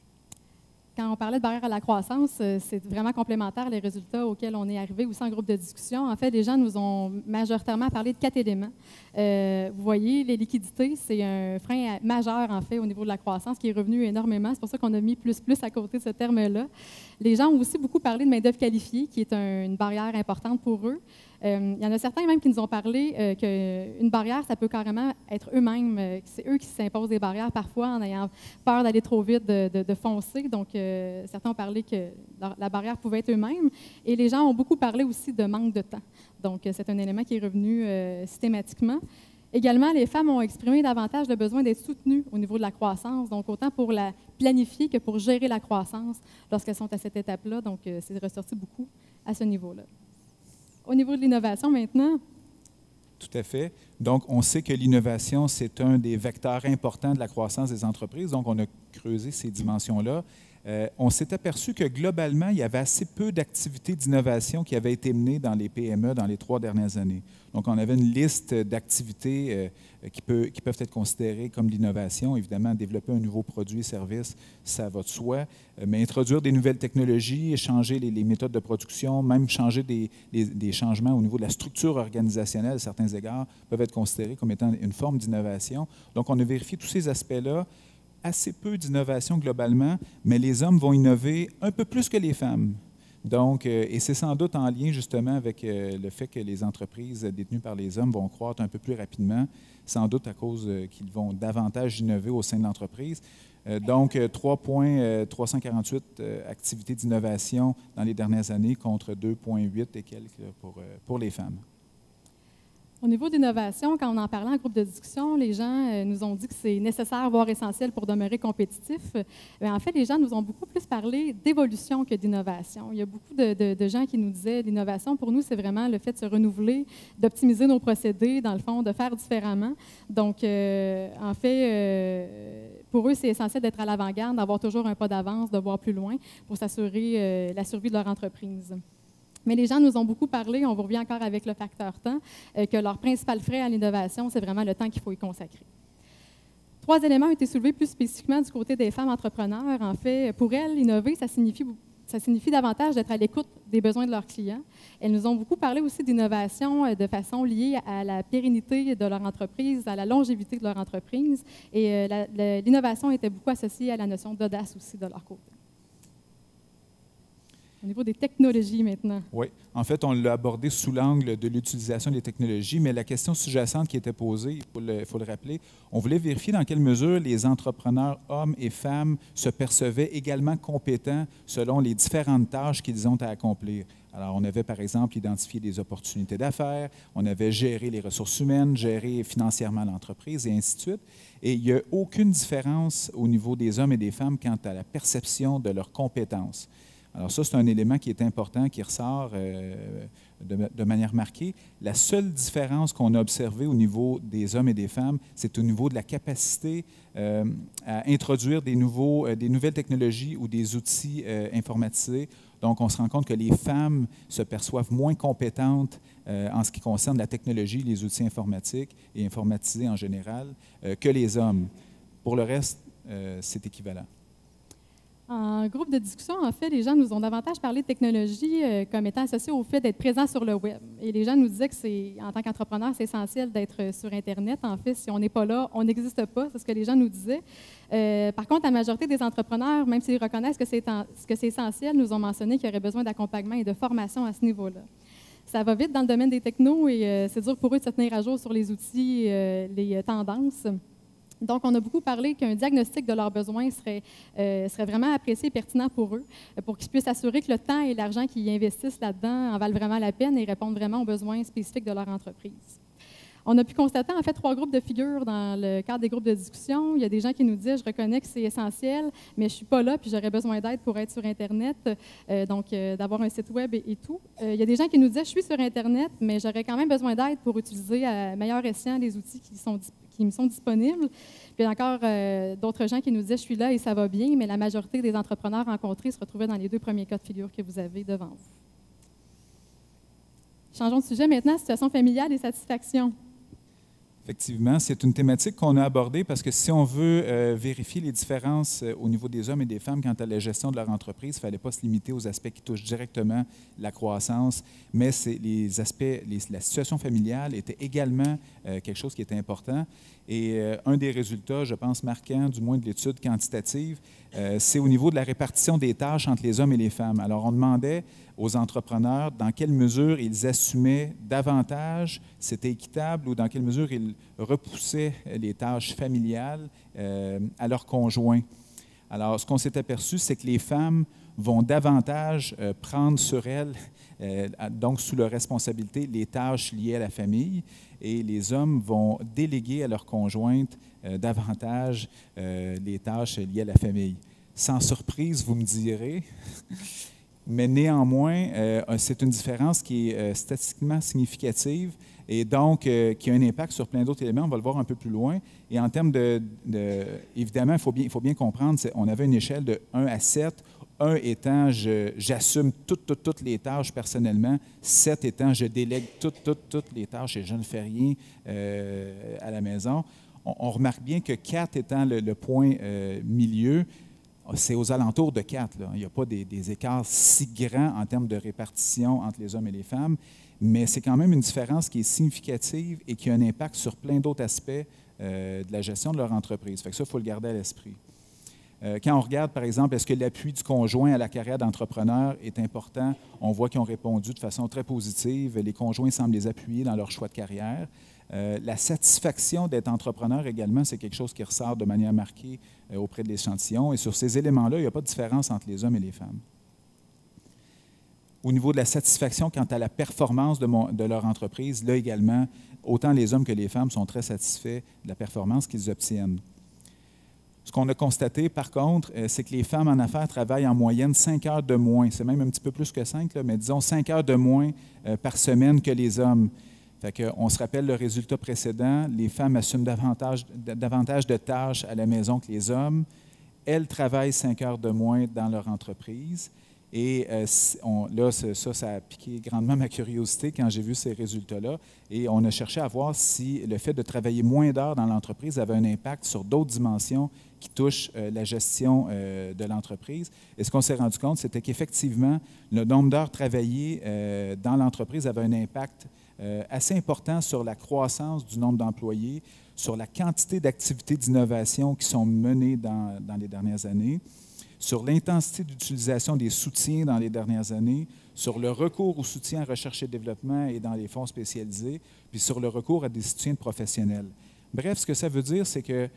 [SPEAKER 4] Quand on parlait de barrières à la croissance, c'est vraiment complémentaire les résultats auxquels on est arrivé aussi en groupe de discussion. En fait, les gens nous ont majoritairement parlé de 4 éléments. Vous voyez, les liquidités, c'est un frein majeur, en fait, au niveau de la croissance qui est revenu énormément. C'est pour ça qu'on a mis plus à côté de ce terme-là. Les gens ont aussi beaucoup parlé de main-d'œuvre qualifiée, qui est une barrière importante pour eux. Il y en a certains même qui nous ont parlé qu'une barrière, ça peut carrément être eux-mêmes. C'est eux qui s'imposent des barrières parfois en ayant peur d'aller trop vite, de foncer. Donc, certains ont parlé que la barrière pouvait être eux-mêmes. Et les gens ont beaucoup parlé aussi de manque de temps. Donc, c'est un élément qui est revenu systématiquement. Également, les femmes ont exprimé davantage le besoin d'être soutenues au niveau de la croissance, donc autant pour la planifier que pour gérer la croissance lorsqu'elles sont à cette étape-là. Donc, c'est ressorti beaucoup à ce niveau-là. Au niveau de l'innovation maintenant.
[SPEAKER 5] Tout à fait. Donc, on sait que l'innovation, c'est un des vecteurs importants de la croissance des entreprises. Donc, on a creusé ces dimensions-là. On s'est aperçu que globalement, il y avait assez peu d'activités d'innovation qui avaient été menées dans les PME dans les 3 dernières années. Donc, on avait une liste d'activités qui peuvent être considérées comme de l'innovation. Évidemment, développer un nouveau produit, service, ça va de soi. Mais introduire des nouvelles technologies, changer les méthodes de production, même changer des changements au niveau de la structure organisationnelle à certains égards, peuvent être considérés comme étant une forme d'innovation. Donc, on a vérifié tous ces aspects-là. Assez peu d'innovation globalement, mais les hommes vont innover un peu plus que les femmes. Donc, et c'est sans doute en lien justement avec le fait que les entreprises détenues par les hommes vont croître un peu plus rapidement, sans doute à cause qu'ils vont davantage innover au sein de l'entreprise. Donc, 3,348 activités d'innovation dans les dernières années contre 2,8 et quelques pour les femmes.
[SPEAKER 4] Au niveau d'innovation, quand on en parlait en groupe de discussion, les gens nous ont dit que c'est nécessaire, voire essentiel pour demeurer compétitif. En fait, les gens nous ont beaucoup plus parlé d'évolution que d'innovation. Il y a beaucoup de gens qui nous disaient l'innovation, pour nous, c'est vraiment le fait de se renouveler, d'optimiser nos procédés, dans le fond, de faire différemment. Donc, en fait, pour eux, c'est essentiel d'être à l'avant-garde, d'avoir toujours un pas d'avance, de voir plus loin pour s'assurer la survie de leur entreprise. Mais les gens nous ont beaucoup parlé, on vous revient encore avec le facteur temps, que leur principal frein à l'innovation, c'est vraiment le temps qu'il faut y consacrer. 3 éléments ont été soulevés plus spécifiquement du côté des femmes entrepreneurs. En fait, pour elles, innover, ça signifie davantage d'être à l'écoute des besoins de leurs clients. Elles nous ont beaucoup parlé aussi d'innovation de façon liée à la pérennité de leur entreprise, à la longévité de leur entreprise. Et l'innovation était beaucoup associée à la notion d'audace aussi de leur côté. Au niveau des technologies maintenant.
[SPEAKER 5] Oui. En fait, on l'a abordé sous l'angle de l'utilisation des technologies, mais la question sous-jacente qui était posée, il faut le rappeler, on voulait vérifier dans quelle mesure les entrepreneurs, hommes et femmes, se percevaient également compétents selon les différentes tâches qu'ils ont à accomplir. Alors, on avait, par exemple, identifié des opportunités d'affaires, on avait géré les ressources humaines, géré financièrement l'entreprise, et ainsi de suite. Et il n'y a aucune différence au niveau des hommes et des femmes quant à la perception de leurs compétences. Alors ça, c'est un élément qui est important, qui ressort de manière marquée. La seule différence qu'on a observée au niveau des hommes et des femmes, c'est au niveau de la capacité à introduire des nouvelles technologies ou des outils informatisés. Donc, on se rend compte que les femmes se perçoivent moins compétentes en ce qui concerne la technologie, les outils informatiques et informatisés en général, que les hommes. Pour le reste, c'est équivalent.
[SPEAKER 4] En groupe de discussion, en fait, les gens nous ont davantage parlé de technologie comme étant associée au fait d'être présent sur le web. Et les gens nous disaient que en tant qu'entrepreneur, c'est essentiel d'être sur Internet. En fait, si on n'est pas là, on n'existe pas. C'est ce que les gens nous disaient. Par contre, la majorité des entrepreneurs, même s'ils reconnaissent que c'est essentiel, nous ont mentionné qu'il y aurait besoin d'accompagnement et de formation à ce niveau-là. Ça va vite dans le domaine des technos et c'est dur pour eux de se tenir à jour sur les outils, les tendances. Donc, on a beaucoup parlé qu'un diagnostic de leurs besoins serait vraiment apprécié et pertinent pour eux, pour qu'ils puissent assurer que le temps et l'argent qu'ils investissent là-dedans en valent vraiment la peine et répondent vraiment aux besoins spécifiques de leur entreprise. On a pu constater, en fait, 3 groupes de figures dans le cadre des groupes de discussion. Il y a des gens qui nous disent « Je reconnais que c'est essentiel, mais je ne suis pas là, puis j'aurais besoin d'aide pour être sur Internet, donc d'avoir un site web et tout. » Il y a des gens qui nous disaient « Je suis sur Internet, mais j'aurais quand même besoin d'aide pour utiliser à meilleur escient les outils qui me sont disponibles. » Puis encore d'autres gens qui nous disaient « Je suis là et ça va bien », mais la majorité des entrepreneurs rencontrés se retrouvaient dans les 2 premiers cas de figure que vous avez devant vous. Changeons de sujet maintenant, situation familiale et satisfaction.
[SPEAKER 5] Effectivement, c'est une thématique qu'on a abordée parce que si on veut vérifier les différences au niveau des hommes et des femmes quant à la gestion de leur entreprise, il ne fallait pas se limiter aux aspects qui touchent directement la croissance, mais la situation familiale était également quelque chose qui était important. Et un des résultats, je pense, marquants, du moins de l'étude quantitative, c'est au niveau de la répartition des tâches entre les hommes et les femmes. Alors, on demandait aux entrepreneurs dans quelle mesure ils assumaient davantage, c'était équitable, ou dans quelle mesure ils repoussaient les tâches familiales à leurs conjoints. Alors, ce qu'on s'est aperçu, c'est que les femmes vont davantage prendre sur elles, donc sous leur responsabilité, les tâches liées à la famille, et les hommes vont déléguer à leurs conjointes davantage les tâches liées à la famille. Sans surprise, vous me direz, mais néanmoins, c'est une différence qui est statistiquement significative et donc qui a un impact sur plein d'autres éléments. On va le voir un peu plus loin. Et en termes évidemment, il faut bien comprendre, on avait une échelle de 1 à 7, 1 étant j'assume toutes les tâches personnellement, 7 étant je délègue toutes les tâches et je ne fais rien à la maison. On remarque bien que 4 étant le point milieu, c'est aux alentours de 4. Là. Il n'y a pas des écarts si grands en termes de répartition entre les hommes et les femmes, mais c'est quand même une différence qui est significative et qui a un impact sur plein d'autres aspects de la gestion de leur entreprise. Fait que ça, il faut le garder à l'esprit. Quand on regarde, par exemple, est-ce que l'appui du conjoint à la carrière d'entrepreneur est important, on voit qu'ils ont répondu de façon très positive. Les conjoints semblent les appuyer dans leur choix de carrière. La satisfaction d'être entrepreneur également, c'est quelque chose qui ressort de manière marquée auprès de l'échantillon. Et sur ces éléments-là, il n'y a pas de différence entre les hommes et les femmes. Au niveau de la satisfaction quant à la performance de leur entreprise, là également, autant les hommes que les femmes sont très satisfaits de la performance qu'ils obtiennent. Ce qu'on a constaté, par contre, c'est que les femmes en affaires travaillent en moyenne 5 heures de moins. C'est même un petit peu plus que 5, là, mais disons 5 heures de moins par semaine que les hommes. Fait qu'on se rappelle le résultat précédent, les femmes assument davantage de tâches à la maison que les hommes. Elles travaillent 5 heures de moins dans leur entreprise. Et là, ça a piqué grandement ma curiosité quand j'ai vu ces résultats-là. Et on a cherché à voir si le fait de travailler moins d'heures dans l'entreprise avait un impact sur d'autres dimensions qui touchent la gestion de l'entreprise. Et ce qu'on s'est rendu compte, c'était qu'effectivement, le nombre d'heures travaillées dans l'entreprise avait un impact assez important sur la croissance du nombre d'employés, sur la quantité d'activités d'innovation qui sont menées dans les dernières années, sur l'intensité d'utilisation des soutiens dans les dernières années, sur le recours aux soutiens en recherche et développement et dans les fonds spécialisés, puis sur le recours à des soutiens professionnels. Bref, ce que ça veut dire, c'est qu'il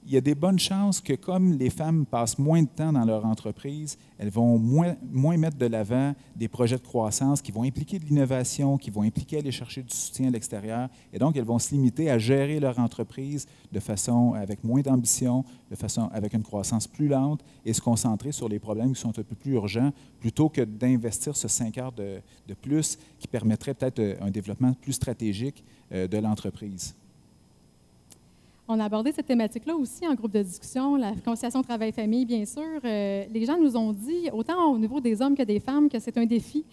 [SPEAKER 5] y a des bonnes chances que comme les femmes passent moins de temps dans leur entreprise, elles vont moins mettre de l'avant des projets de croissance qui vont impliquer de l'innovation, qui vont impliquer aller chercher du soutien à l'extérieur. Et donc, elles vont se limiter à gérer leur entreprise de façon avec moins d'ambition, de façon avec une croissance plus lente et se concentrer sur les problèmes qui sont un peu plus urgents plutôt que d'investir ce 5 heures de plus qui permettrait peut-être un développement plus stratégique de l'entreprise.
[SPEAKER 4] On a abordé cette thématique-là aussi en groupe de discussion, la conciliation travail-famille, bien sûr. Les gens nous ont dit, autant au niveau des hommes que des femmes, que c'est un défi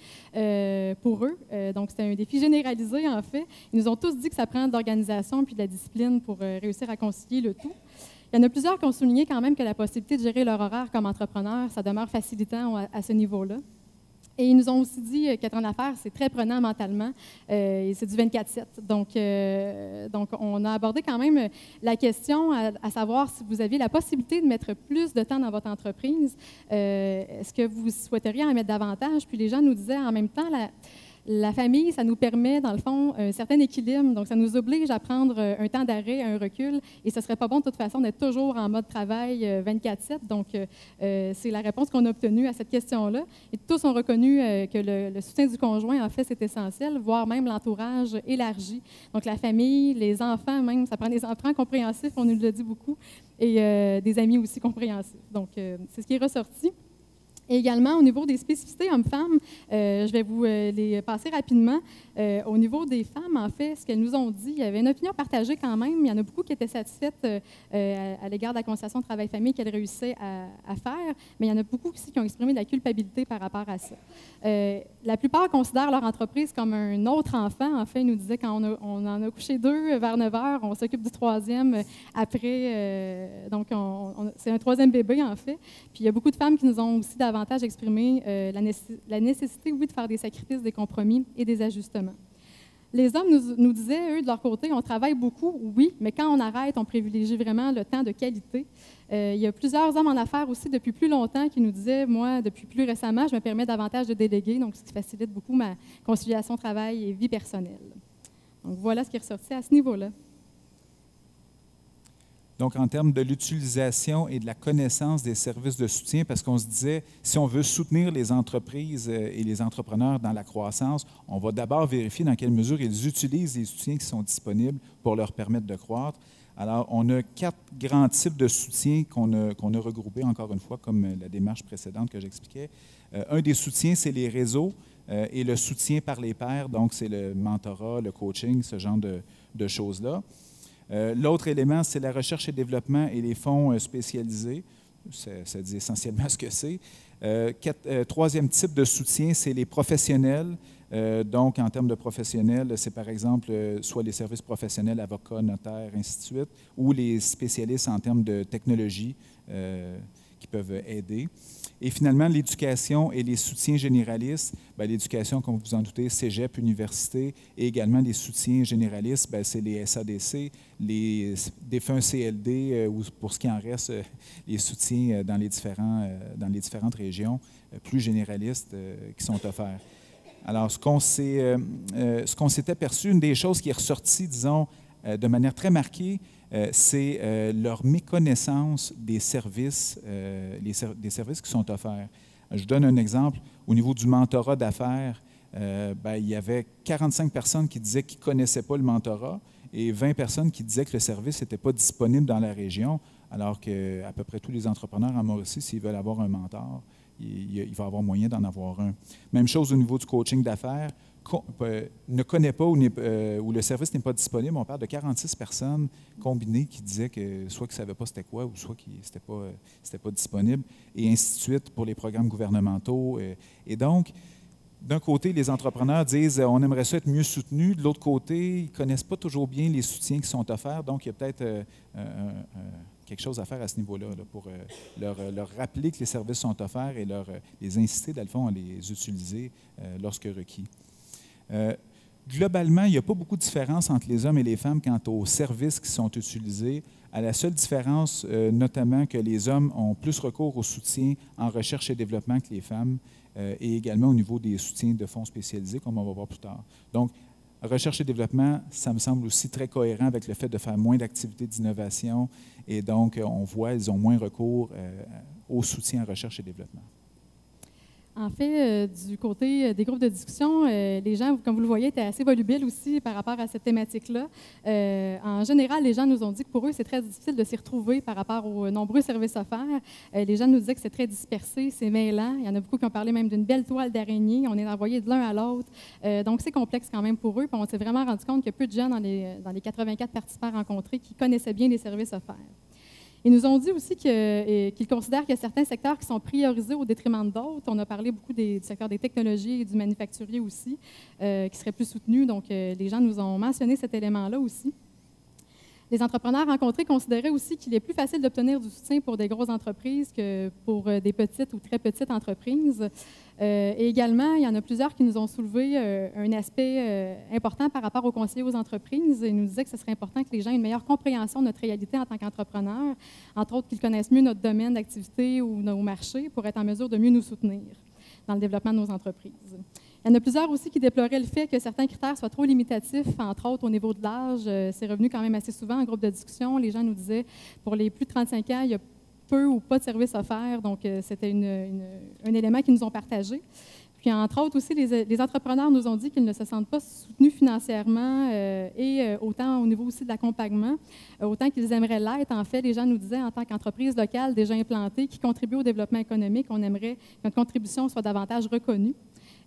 [SPEAKER 4] pour eux. Donc, c'est un défi généralisé, en fait. Ils nous ont tous dit que ça prend de l'organisation puis de la discipline pour réussir à concilier le tout. Il y en a plusieurs qui ont souligné quand même que la possibilité de gérer leur horaire comme entrepreneur, ça demeure facilitant à ce niveau-là. Et ils nous ont aussi dit qu'être en affaires, c'est très prenant mentalement et c'est du 24/7. Donc, on a abordé quand même la question à savoir si vous aviez la possibilité de mettre plus de temps dans votre entreprise. Est-ce que vous souhaiteriez en mettre davantage? Puis les gens nous disaient en même temps, la famille, ça nous permet, dans le fond, un certain équilibre. Donc, ça nous oblige à prendre un temps d'arrêt, un recul. Et ce ne serait pas bon, de toute façon, d'être toujours en mode travail 24/7. Donc, c'est la réponse qu'on a obtenue à cette question-là. Et tous ont reconnu que le soutien du conjoint, en fait, c'est essentiel, voire même l'entourage élargi. Donc, la famille, les enfants même, ça prend des enfants compréhensifs, on nous le dit beaucoup, et des amis aussi compréhensifs. Donc, c'est ce qui est ressorti. Et également, au niveau des spécificités hommes-femmes, je vais vous les passer rapidement. Au niveau des femmes, en fait, ce qu'elles nous ont dit, il y avait une opinion partagée quand même. Il y en a beaucoup qui étaient satisfaites à l'égard de la conciliation travail-famille qu'elles réussissaient à faire, mais il y en a beaucoup aussi qui ont exprimé de la culpabilité par rapport à ça. La plupart considèrent leur entreprise comme un autre enfant. En fait, ils nous disaient quand on en a couché 2 vers 9 heures, on s'occupe du 3e après. Donc, c'est un 3e bébé, en fait. Puis, il y a beaucoup de femmes qui nous ont aussi davantage exprimé la nécessité, oui, de faire des sacrifices, des compromis et des ajustements. Les hommes nous disaient, eux, de leur côté, on travaille beaucoup, oui, mais quand on arrête, on privilégie vraiment le temps de qualité. Il y a plusieurs hommes en affaires aussi depuis plus longtemps qui nous disaient, moi, depuis plus récemment, je me permets davantage de déléguer, donc ce qui facilite beaucoup ma conciliation travail et vie personnelle. Donc voilà ce qui est ressorti à ce niveau-là.
[SPEAKER 5] Donc, en termes de l'utilisation et de la connaissance des services de soutien, parce qu'on se disait, si on veut soutenir les entreprises et les entrepreneurs dans la croissance, on va d'abord vérifier dans quelle mesure ils utilisent les soutiens qui sont disponibles pour leur permettre de croître. Alors, on a 4 grands types de soutiens qu'on a regroupés, encore une fois, comme la démarche précédente que j'expliquais. Un des soutiens, c'est les réseaux et le soutien par les pairs, donc c'est le mentorat, le coaching, ce genre de choses-là. L'autre élément, c'est la recherche et développement et les fonds spécialisés. Ça dit essentiellement ce que c'est. Troisième type de soutien, c'est les professionnels. Donc, en termes de professionnels, c'est par exemple soit les services professionnels, avocats, notaires, ainsi de suite, ou les spécialistes en termes de technologie qui peuvent aider. Et finalement, l'éducation et les soutiens généralistes. Bien, l'éducation, comme vous en doutez, cégep, université, et également les soutiens généralistes, bien, c'est les SADC, les défunts CLD, ou pour ce qui en reste, les soutiens dans les différentes régions plus généralistes qui sont offerts. Alors, ce qu'on s'est aperçu, une des choses qui est ressortie, disons, de manière très marquée, c'est leur méconnaissance des services, des services qui sont offerts. Je vous donne un exemple. Au niveau du mentorat d'affaires, il y avait 45 personnes qui disaient qu'ils ne connaissaient pas le mentorat et 20 personnes qui disaient que le service n'était pas disponible dans la région, alors qu'à peu près tous les entrepreneurs en Mauricie, s'ils veulent avoir un mentor, il va avoir moyen d'en avoir un. Même chose au niveau du coaching d'affaires. Ne connaît pas ou le service n'est pas disponible, on parle de 46 personnes combinées qui disaient que soit qu'ils ne savaient pas c'était quoi ou soit que c'était pas disponible, et ainsi de suite pour les programmes gouvernementaux. Et donc, d'un côté, les entrepreneurs disent on aimerait ça être mieux soutenus. De l'autre côté, ils ne connaissent pas toujours bien les soutiens qui sont offerts. Donc, il y a peut-être quelque chose à faire à ce niveau-là là, pour leur rappeler que les services sont offerts et les inciter, dans le fond, à les utiliser lorsque requis. Globalement, il n'y a pas beaucoup de différence entre les hommes et les femmes quant aux services qui sont utilisés, à la seule différence, notamment, que les hommes ont plus recours au soutien en recherche et développement que les femmes, et également au niveau des soutiens de fonds spécialisés, comme on va voir plus tard. Donc, recherche et développement, ça me semble aussi très cohérent avec le fait de faire moins d'activités d'innovation, et donc, on voit qu'ils ont moins recours au soutien en recherche et développement.
[SPEAKER 4] En fait, du côté des groupes de discussion, les gens, comme vous le voyez, étaient assez volubiles aussi par rapport à cette thématique-là. En général, les gens nous ont dit que pour eux, c'est très difficile de s'y retrouver par rapport aux nombreux services offerts. Les gens nous disaient que c'est très dispersé, c'est mêlant. Il y en a beaucoup qui ont parlé même d'une belle toile d'araignée. On est envoyé de l'un à l'autre. Donc, c'est complexe quand même pour eux. Puis on s'est vraiment rendu compte qu'il y a peu de gens dans les 84 participants rencontrés qui connaissaient bien les services offerts. Ils nous ont dit aussi qu'ils considèrent qu'il y a certains secteurs qui sont priorisés au détriment d'autres. On a parlé beaucoup du secteur des technologies et du manufacturier aussi, qui seraient plus soutenus. Donc, les gens nous ont mentionné cet élément-là aussi. Les entrepreneurs rencontrés considéraient aussi qu'il est plus facile d'obtenir du soutien pour des grosses entreprises que pour des petites ou très petites entreprises. Et également, il y en a plusieurs qui nous ont soulevé un aspect important par rapport aux conseillers aux entreprises. Ils nous disaient que ce serait important que les gens aient une meilleure compréhension de notre réalité en tant qu'entrepreneurs, entre autres qu'ils connaissent mieux notre domaine d'activité ou nos marchés pour être en mesure de mieux nous soutenir dans le développement de nos entreprises. Il y en a plusieurs aussi qui déploraient le fait que certains critères soient trop limitatifs, entre autres au niveau de l'âge. C'est revenu quand même assez souvent en groupe de discussion. Les gens nous disaient, pour les plus de 35 ans, il y a peu ou pas de services offerts. Donc, c'était un élément qu'ils nous ont partagé. Puis, entre autres aussi, les entrepreneurs nous ont dit qu'ils ne se sentent pas soutenus financièrement et autant au niveau aussi de l'accompagnement, autant qu'ils aimeraient l'être. En fait, les gens nous disaient, en tant qu'entreprise locale déjà implantée qui contribue au développement économique, on aimerait que notre contribution soit davantage reconnue.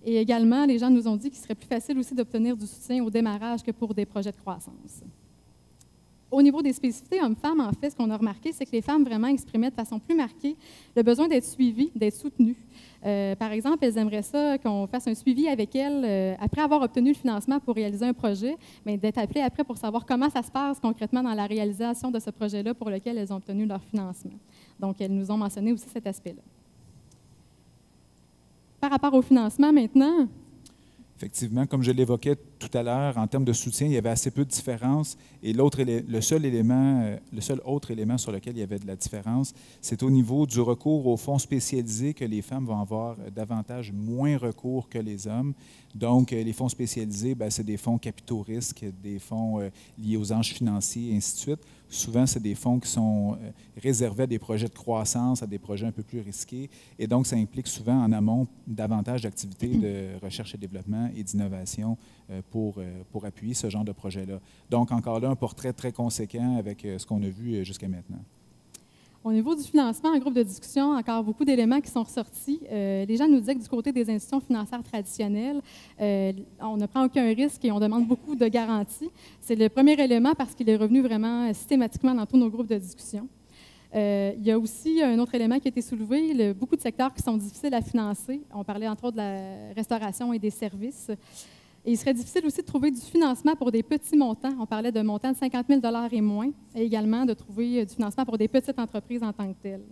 [SPEAKER 4] Et également, les gens nous ont dit qu'il serait plus facile aussi d'obtenir du soutien au démarrage que pour des projets de croissance. Au niveau des spécificités hommes-femmes, en fait, ce qu'on a remarqué, c'est que les femmes vraiment exprimaient de façon plus marquée le besoin d'être suivies, d'être soutenues. Par exemple, elles aimeraient ça qu'on fasse un suivi avec elles après avoir obtenu le financement pour réaliser un projet, mais d'être appelées après pour savoir comment ça se passe concrètement dans la réalisation de ce projet-là pour lequel elles ont obtenu leur financement. Donc, elles nous ont mentionné aussi cet aspect-là. Par rapport au financement maintenant.
[SPEAKER 5] Effectivement, comme je l'évoquais tout à l'heure, en termes de soutien, il y avait assez peu de différence. Et le seul autre élément sur lequel il y avait de la différence, c'est au niveau du recours aux fonds spécialisés que les femmes vont avoir davantage moins recours que les hommes. Donc, les fonds spécialisés, c'est des fonds capitaux risques, des fonds liés aux enjeux financiers, et ainsi de suite. Souvent, c'est des fonds qui sont réservés à des projets de croissance, à des projets un peu plus risqués. Et donc, ça implique souvent en amont davantage d'activités de recherche et développement et d'innovation pour appuyer ce genre de projet-là. Donc, encore là, un portrait très conséquent avec ce qu'on a vu jusqu'à maintenant.
[SPEAKER 4] Au niveau du financement, en groupe de discussion, encore beaucoup d'éléments qui sont ressortis. Les gens nous disaient que du côté des institutions financières traditionnelles, on ne prend aucun risque et on demande beaucoup de garanties. C'est le premier élément parce qu'il est revenu vraiment systématiquement dans tous nos groupes de discussion. Il y a aussi un autre élément qui a été soulevé, beaucoup de secteurs qui sont difficiles à financer. On parlait entre autres de la restauration et des services. Et il serait difficile aussi de trouver du financement pour des petits montants. On parlait de montants de 50 000 $ et moins, et également de trouver du financement pour des petites entreprises en tant que telles.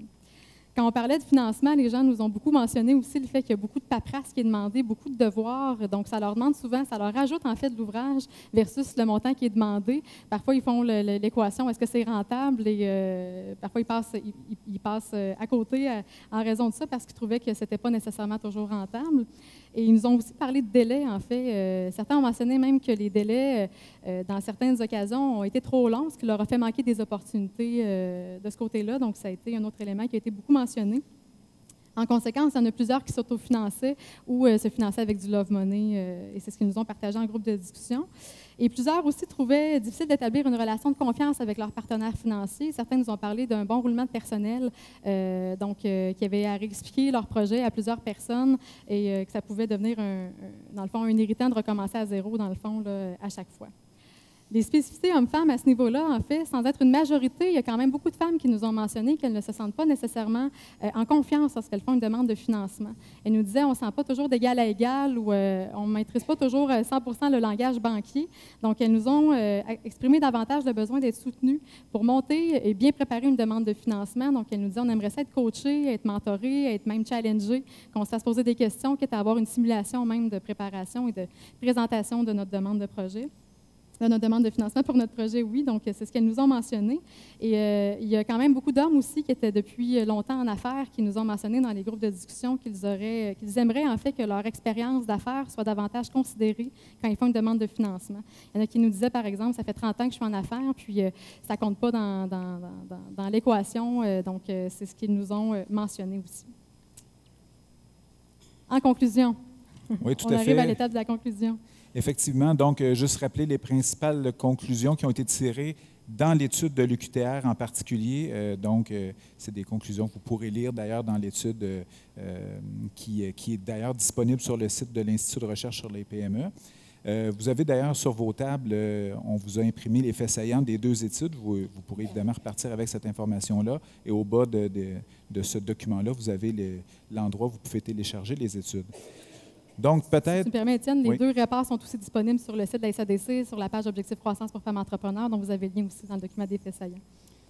[SPEAKER 4] Quand on parlait de financement, les gens nous ont beaucoup mentionné aussi le fait qu'il y a beaucoup de paperasse qui est demandé, beaucoup de devoirs. Donc, ça leur demande souvent, ça leur rajoute en fait de l'ouvrage versus le montant qui est demandé. Parfois, ils font l'équation, est-ce que c'est rentable? Et parfois, ils passent à côté en raison de ça parce qu'ils trouvaient que ce n'était pas nécessairement toujours rentable. Et ils nous ont aussi parlé de délais, en fait. Certains ont mentionné même que les délais, dans certaines occasions, ont été trop longs, ce qui leur a fait manquer des opportunités de ce côté-là. Donc, ça a été un autre élément qui a été beaucoup mentionné. En conséquence, il y en a plusieurs qui s'autofinançaient ou se finançaient avec du love money, et c'est ce qu'ils nous ont partagé en groupe de discussion. Et plusieurs aussi trouvaient difficile d'établir une relation de confiance avec leurs partenaires financiers. Certains nous ont parlé d'un bon roulement de personnel, qui avait à réexpliquer leur projet à plusieurs personnes et que ça pouvait devenir, dans le fond, un irritant de recommencer à zéro, dans le fond, là, à chaque fois. Les spécificités hommes-femmes à ce niveau-là, en fait, sans être une majorité, il y a quand même beaucoup de femmes qui nous ont mentionné qu'elles ne se sentent pas nécessairement en confiance lorsqu'elles font une demande de financement. Elles nous disaient on ne sent pas toujours d'égal à égal ou on ne maîtrise pas toujours 100% le langage banquier. Donc, elles nous ont exprimé davantage le besoin d'être soutenues pour monter et bien préparer une demande de financement. Donc, elles nous disaient on aimerait ça être coachées, être mentorées, être même challengées, qu'on se fasse poser des questions, quitte à avoir une simulation même de préparation et de présentation de notre demande de projet. De notre demande de financement pour notre projet, oui. Donc, c'est ce qu'elles nous ont mentionné. Et il y a quand même beaucoup d'hommes aussi qui étaient depuis longtemps en affaires qui nous ont mentionné dans les groupes de discussion qu'ils aimeraient en fait que leur expérience d'affaires soit davantage considérée quand ils font une demande de financement. Il y en a qui nous disaient, par exemple, ça fait 30 ans que je suis en affaires, puis ça ne compte pas dans l'équation. Donc, c'est ce qu'ils nous ont mentionné aussi. En conclusion,
[SPEAKER 5] oui, tout
[SPEAKER 4] on
[SPEAKER 5] à
[SPEAKER 4] arrive
[SPEAKER 5] fait.
[SPEAKER 4] à l'étape de la conclusion.
[SPEAKER 5] Effectivement, donc, juste rappeler les principales conclusions qui ont été tirées dans l'étude de l'UQTR en particulier. C'est des conclusions que vous pourrez lire d'ailleurs dans l'étude qui est d'ailleurs disponible sur le site de l'Institut de recherche sur les PME. Vous avez d'ailleurs sur vos tables, on vous a imprimé les faits saillants des deux études. Vous pourrez évidemment repartir avec cette information-là. Et au bas de ce document-là, vous avez l'endroit où vous pouvez télécharger les études. Donc, peut-être...
[SPEAKER 4] Si tu me permets, Étienne, les
[SPEAKER 5] oui.
[SPEAKER 4] deux rapports sont aussi disponibles sur le site de la SADC, sur la page Objectif Croissance pour femmes entrepreneurs, dont vous avez le lien aussi dans le document des faits saillants.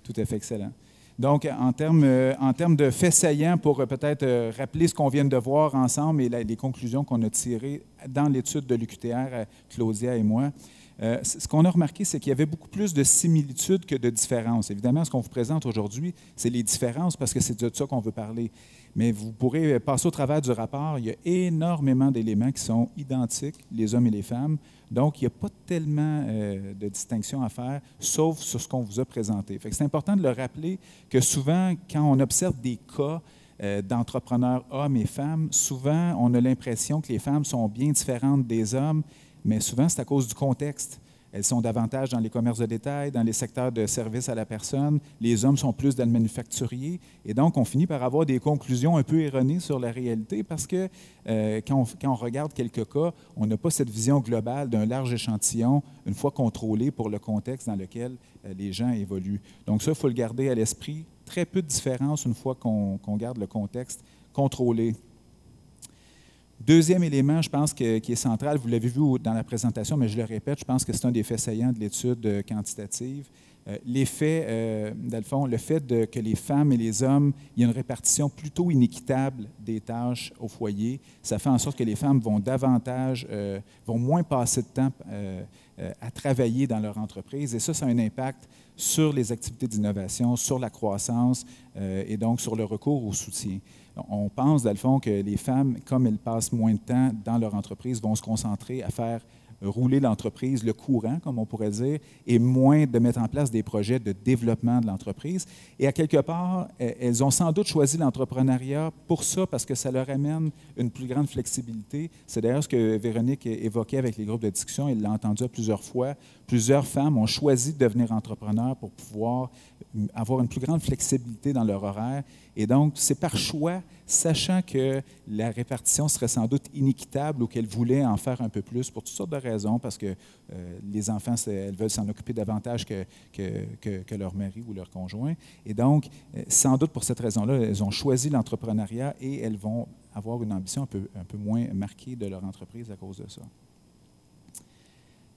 [SPEAKER 5] Tout à fait, excellent. Donc, en termes de faits saillants, pour peut-être rappeler ce qu'on vient de voir ensemble et les conclusions qu'on a tirées dans l'étude de l'UQTR, Claudia et moi, ce qu'on a remarqué, c'est qu'il y avait beaucoup plus de similitudes que de différences. Évidemment, ce qu'on vous présente aujourd'hui, c'est les différences parce que c'est de ça qu'on veut parler. Mais vous pourrez passer au travers du rapport. Il y a énormément d'éléments qui sont identiques, les hommes et les femmes. Donc, il n'y a pas tellement de distinction à faire, sauf sur ce qu'on vous a présenté. Fait que c'est important de le rappeler que souvent, quand on observe des cas d'entrepreneurs hommes et femmes, souvent, on a l'impression que les femmes sont bien différentes des hommes, mais souvent, c'est à cause du contexte. Elles sont davantage dans les commerces de détail, dans les secteurs de services à la personne. Les hommes sont plus dans le manufacturier. Et donc, on finit par avoir des conclusions un peu erronées sur la réalité parce que quand on regarde quelques cas, on n'a pas cette vision globale d'un large échantillon, une fois contrôlé pour le contexte dans lequel les gens évoluent. Donc ça, il faut le garder à l'esprit. Très peu de différence une fois qu'on garde le contexte contrôlé. Deuxième élément, je pense, qui est central, vous l'avez vu dans la présentation, mais je le répète, je pense que c'est un des faits saillants de l'étude quantitative, L'effet, dans le fond, le fait que les femmes et les hommes, il y a une répartition plutôt inéquitable des tâches au foyer, ça fait en sorte que les femmes vont davantage, vont moins passer de temps à travailler dans leur entreprise. Et ça a un impact sur les activités d'innovation, sur la croissance et donc sur le recours au soutien. On pense, dans le fond, que les femmes, comme elles passent moins de temps dans leur entreprise, vont se concentrer à faire rouler l'entreprise, le courant, comme on pourrait dire, et moins de mettre en place des projets de développement de l'entreprise. Et à quelque part, elles ont sans doute choisi l'entrepreneuriat pour ça, parce que ça leur amène une plus grande flexibilité. C'est d'ailleurs ce que Véronique évoquait avec les groupes de discussion. Elle l'a entendu plusieurs fois. Plusieurs femmes ont choisi de devenir entrepreneurs pour pouvoir avoir une plus grande flexibilité dans leur horaire. Et donc, c'est par choix, sachant que la répartition serait sans doute inéquitable ou qu'elles voulaient en faire un peu plus pour toutes sortes de raisons, parce que les enfants, elles veulent s'en occuper davantage que leur mari ou leur conjoint. Et donc, sans doute pour cette raison-là, elles ont choisi l'entrepreneuriat et elles vont avoir une ambition un peu moins marquée de leur entreprise à cause de ça.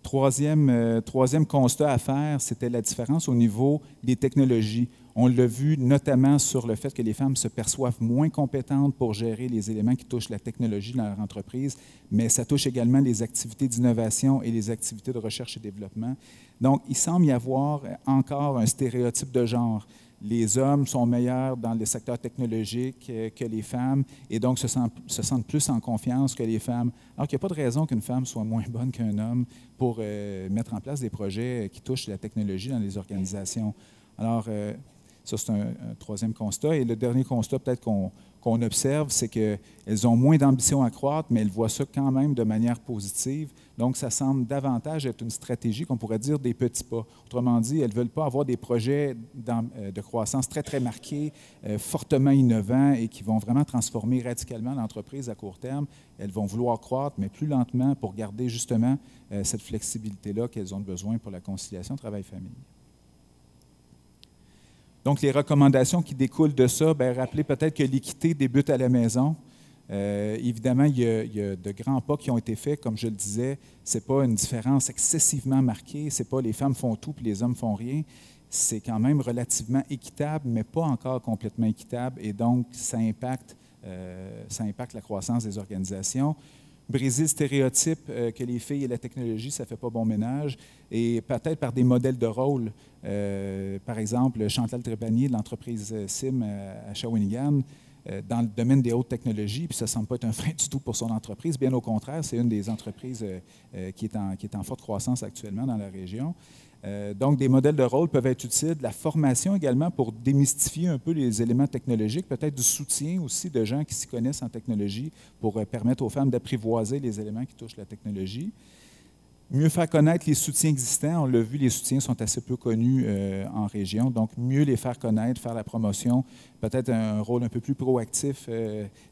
[SPEAKER 5] Troisième constat à faire, c'était la différence au niveau des technologies. On l'a vu notamment sur le fait que les femmes se perçoivent moins compétentes pour gérer les éléments qui touchent la technologie dans leur entreprise, mais ça touche également les activités d'innovation et les activités de recherche et développement. Donc, il semble y avoir encore un stéréotype de genre. Les hommes sont meilleurs dans le secteur technologique que les femmes et donc se sentent plus en confiance que les femmes. Alors qu'il n'y a pas de raison qu'une femme soit moins bonne qu'un homme pour mettre en place des projets qui touchent la technologie dans les organisations. Alors, ça, c'est un troisième constat. Et le dernier constat, peut-être qu'on observe, c'est qu'elles ont moins d'ambition à croître, mais elles voient ça quand même de manière positive. Donc, ça semble davantage être une stratégie qu'on pourrait dire des petits pas. Autrement dit, elles ne veulent pas avoir des projets de croissance très, très marqués, fortement innovants et qui vont vraiment transformer radicalement l'entreprise à court terme. Elles vont vouloir croître, mais plus lentement pour garder justement cette flexibilité-là qu'elles ont besoin pour la conciliation travail-famille. Donc, les recommandations qui découlent de ça, rappelez peut-être que l'équité débute à la maison. Évidemment, il y a de grands pas qui ont été faits. Comme je le disais, ce n'est pas une différence excessivement marquée. Ce n'est pas les femmes font tout puis les hommes font rien. C'est quand même relativement équitable, mais pas encore complètement équitable. Et donc, ça impacte la croissance des organisations. Briser le stéréotype que les filles et la technologie, ça ne fait pas bon ménage, et peut-être par des modèles de rôle. Par exemple, Chantal Trépanier de l'entreprise SIM à Shawinigan, dans le domaine des hautes technologies, puis ça ne semble pas être un frein du tout pour son entreprise. Bien au contraire, c'est une des entreprises qui est en forte croissance actuellement dans la région. Donc, des modèles de rôle peuvent être utiles, de la formation également pour démystifier un peu les éléments technologiques, peut-être du soutien aussi de gens qui s'y connaissent en technologie pour permettre aux femmes d'apprivoiser les éléments qui touchent la technologie. Mieux faire connaître les soutiens existants. On l'a vu, les soutiens sont assez peu connus en région, donc mieux les faire connaître, faire la promotion, peut-être un rôle un peu plus proactif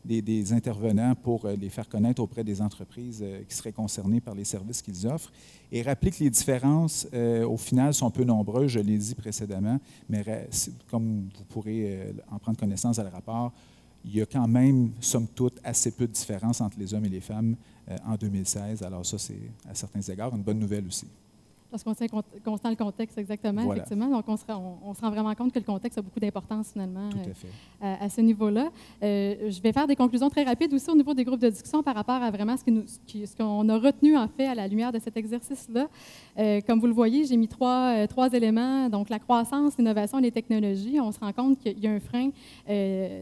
[SPEAKER 5] des intervenants pour les faire connaître auprès des entreprises qui seraient concernées par les services qu'ils offrent. Et rappeler que les différences, au final, sont peu nombreuses, je l'ai dit précédemment, mais comme vous pourrez en prendre connaissance dans le rapport, il y a quand même, somme toute, assez peu de différence entre les hommes et les femmes en 2016. Alors ça, c'est à certains égards une bonne nouvelle aussi.
[SPEAKER 4] Parce qu'on sait constant le contexte, exactement, voilà. Effectivement. Donc, on se rend vraiment compte que le contexte a beaucoup d'importance, finalement, à ce niveau-là. Je vais faire des conclusions très rapides aussi au niveau des groupes de discussion par rapport à vraiment ce qu'on a retenu, en fait, à la lumière de cet exercice-là. Comme vous le voyez, j'ai mis trois éléments, donc la croissance, l'innovation et les technologies. On se rend compte qu'il y a un frein,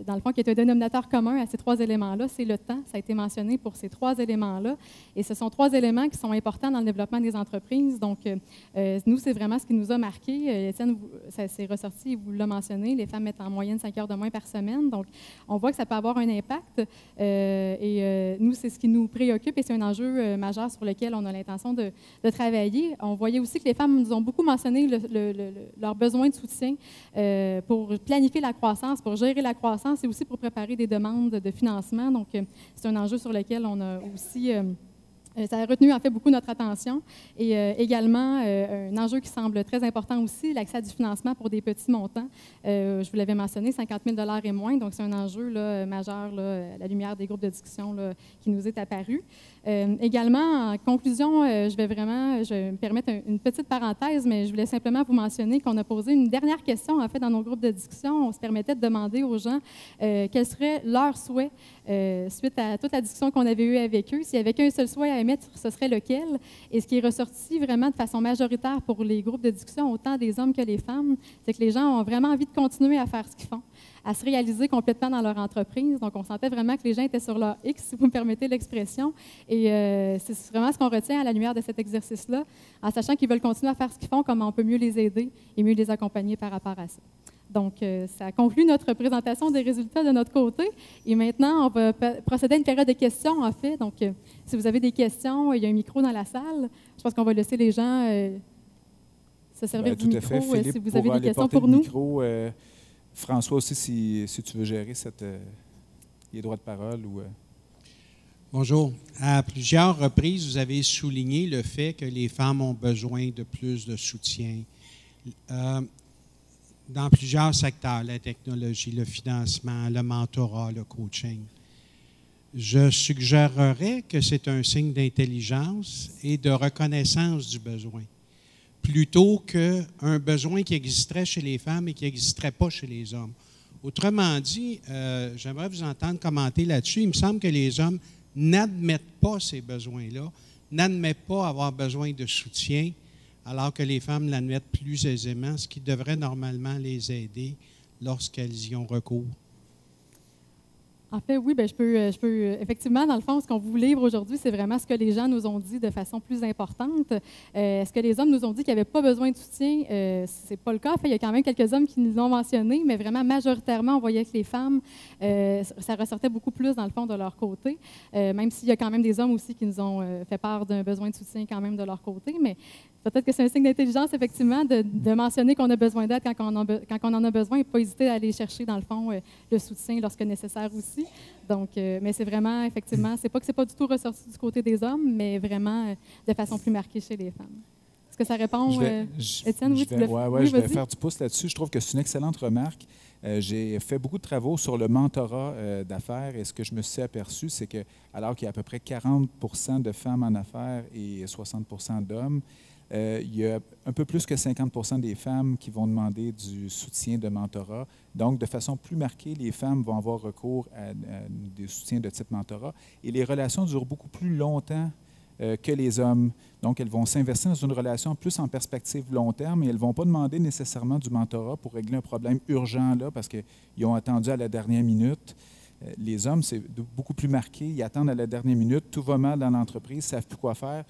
[SPEAKER 4] dans le fond, qui est un dénominateur commun à ces trois éléments-là, c'est le temps. Ça a été mentionné pour ces trois éléments-là. Et ce sont trois éléments qui sont importants dans le développement des entreprises. Donc, nous, c'est vraiment ce qui nous a marqué. Étienne, ça s'est ressorti, vous l'avez mentionné, les femmes mettent en moyenne 5 heures de moins par semaine. Donc, on voit que ça peut avoir un impact. Nous, c'est ce qui nous préoccupe et c'est un enjeu majeur sur lequel on a l'intention de travailler. On voyait aussi que les femmes nous ont beaucoup mentionné leurs besoins de soutien pour planifier la croissance, pour gérer la croissance et aussi pour préparer des demandes de financement. Donc, c'est un enjeu sur lequel on a aussi Ça a retenu en fait beaucoup notre attention et également un enjeu qui semble très important aussi, l'accès à du financement pour des petits montants. Je vous l'avais mentionné, 50 000 $ et moins, donc c'est un enjeu là, majeur là, à la lumière des groupes de discussion là, qui nous est apparu. Également, en conclusion, je vais me permettre une petite parenthèse, mais je voulais simplement vous mentionner qu'on a posé une dernière question en fait dans nos groupes de discussion. On se permettait de demander aux gens quels seraient leurs souhaits suite à toute la discussion qu'on avait eue avec eux. S'il n'y avait qu'un seul souhait à émettre, ce serait lequel? Et ce qui est ressorti vraiment de façon majoritaire pour les groupes de discussion, autant des hommes que les femmes, c'est que les gens ont vraiment envie de continuer à faire ce qu'ils font, à se réaliser complètement dans leur entreprise. Donc, on sentait vraiment que les gens étaient sur leur X, si vous me permettez l'expression. Et c'est vraiment ce qu'on retient à la lumière de cet exercice-là, en sachant qu'ils veulent continuer à faire ce qu'ils font, comment on peut mieux les aider et mieux les accompagner par rapport à ça. Donc, ça conclut notre présentation des résultats de notre côté. Et maintenant, on va procéder à une période de questions, en fait. Donc, si vous avez des questions, il y a un micro dans la salle. Je pense qu'on va laisser les gens se servir du micro
[SPEAKER 5] Philippe,
[SPEAKER 4] si vous avez des questions
[SPEAKER 5] pour
[SPEAKER 4] nous.
[SPEAKER 5] Micro, François aussi, si tu veux gérer les droits de parole.
[SPEAKER 6] Bonjour. À plusieurs reprises, vous avez souligné le fait que les femmes ont besoin de plus de soutien. Dans plusieurs secteurs, la technologie, le financement, le mentorat, le coaching. Je suggérerais que c'est un signe d'intelligence et de reconnaissance du besoin, plutôt qu'un besoin qui existerait chez les femmes et qui n'existerait pas chez les hommes. Autrement dit, j'aimerais vous entendre commenter là-dessus. Il me semble que les hommes n'admettent pas ces besoins-là, n'admettent pas avoir besoin de soutien, alors que les femmes l'admettent plus aisément, ce qui devrait normalement les aider lorsqu'elles y ont recours.
[SPEAKER 4] En fait, oui, bien, je peux effectivement, dans le fond, ce qu'on vous livre aujourd'hui, c'est vraiment ce que les gens nous ont dit de façon plus importante. Est-ce que les hommes nous ont dit qu'il n'y avait pas besoin de soutien? Ce n'est pas le cas. En fait, il y a quand même quelques hommes qui nous l'ont mentionné, mais vraiment, majoritairement, on voyait que les femmes, ça ressortait beaucoup plus, dans le fond, de leur côté, même s'il y a quand même des hommes aussi qui nous ont fait part d'un besoin de soutien quand même de leur côté, mais peut-être que c'est un signe d'intelligence, effectivement, de mentionner qu'on a besoin d'aide quand on en a besoin et pas hésiter à aller chercher, dans le fond, le soutien lorsque nécessaire aussi. Donc, mais c'est vraiment, effectivement, c'est pas que c'est pas du tout ressorti du côté des hommes, mais vraiment de façon plus marquée chez les femmes. Est-ce que ça répond, Étienne? Oui,
[SPEAKER 5] je vais faire du pouce là-dessus. Je trouve que c'est une excellente remarque. J'ai fait beaucoup de travaux sur le mentorat d'affaires et ce que je me suis aperçu, c'est que alors qu'il y a à peu près 40 % de femmes en affaires et 60 % d'hommes, il y a un peu plus que 50 % des femmes qui vont demander du soutien de mentorat. Donc, de façon plus marquée, les femmes vont avoir recours à des soutiens de type mentorat. Et les relations durent beaucoup plus longtemps que les hommes. Donc, elles vont s'investir dans une relation plus en perspective long terme et elles ne vont pas demander nécessairement du mentorat pour régler un problème urgent là parce qu'ils ont attendu à la dernière minute. Les hommes, c'est beaucoup plus marqué. Ils attendent à la dernière minute. Tout va mal dans l'entreprise. Ils ne savent plus quoi faire.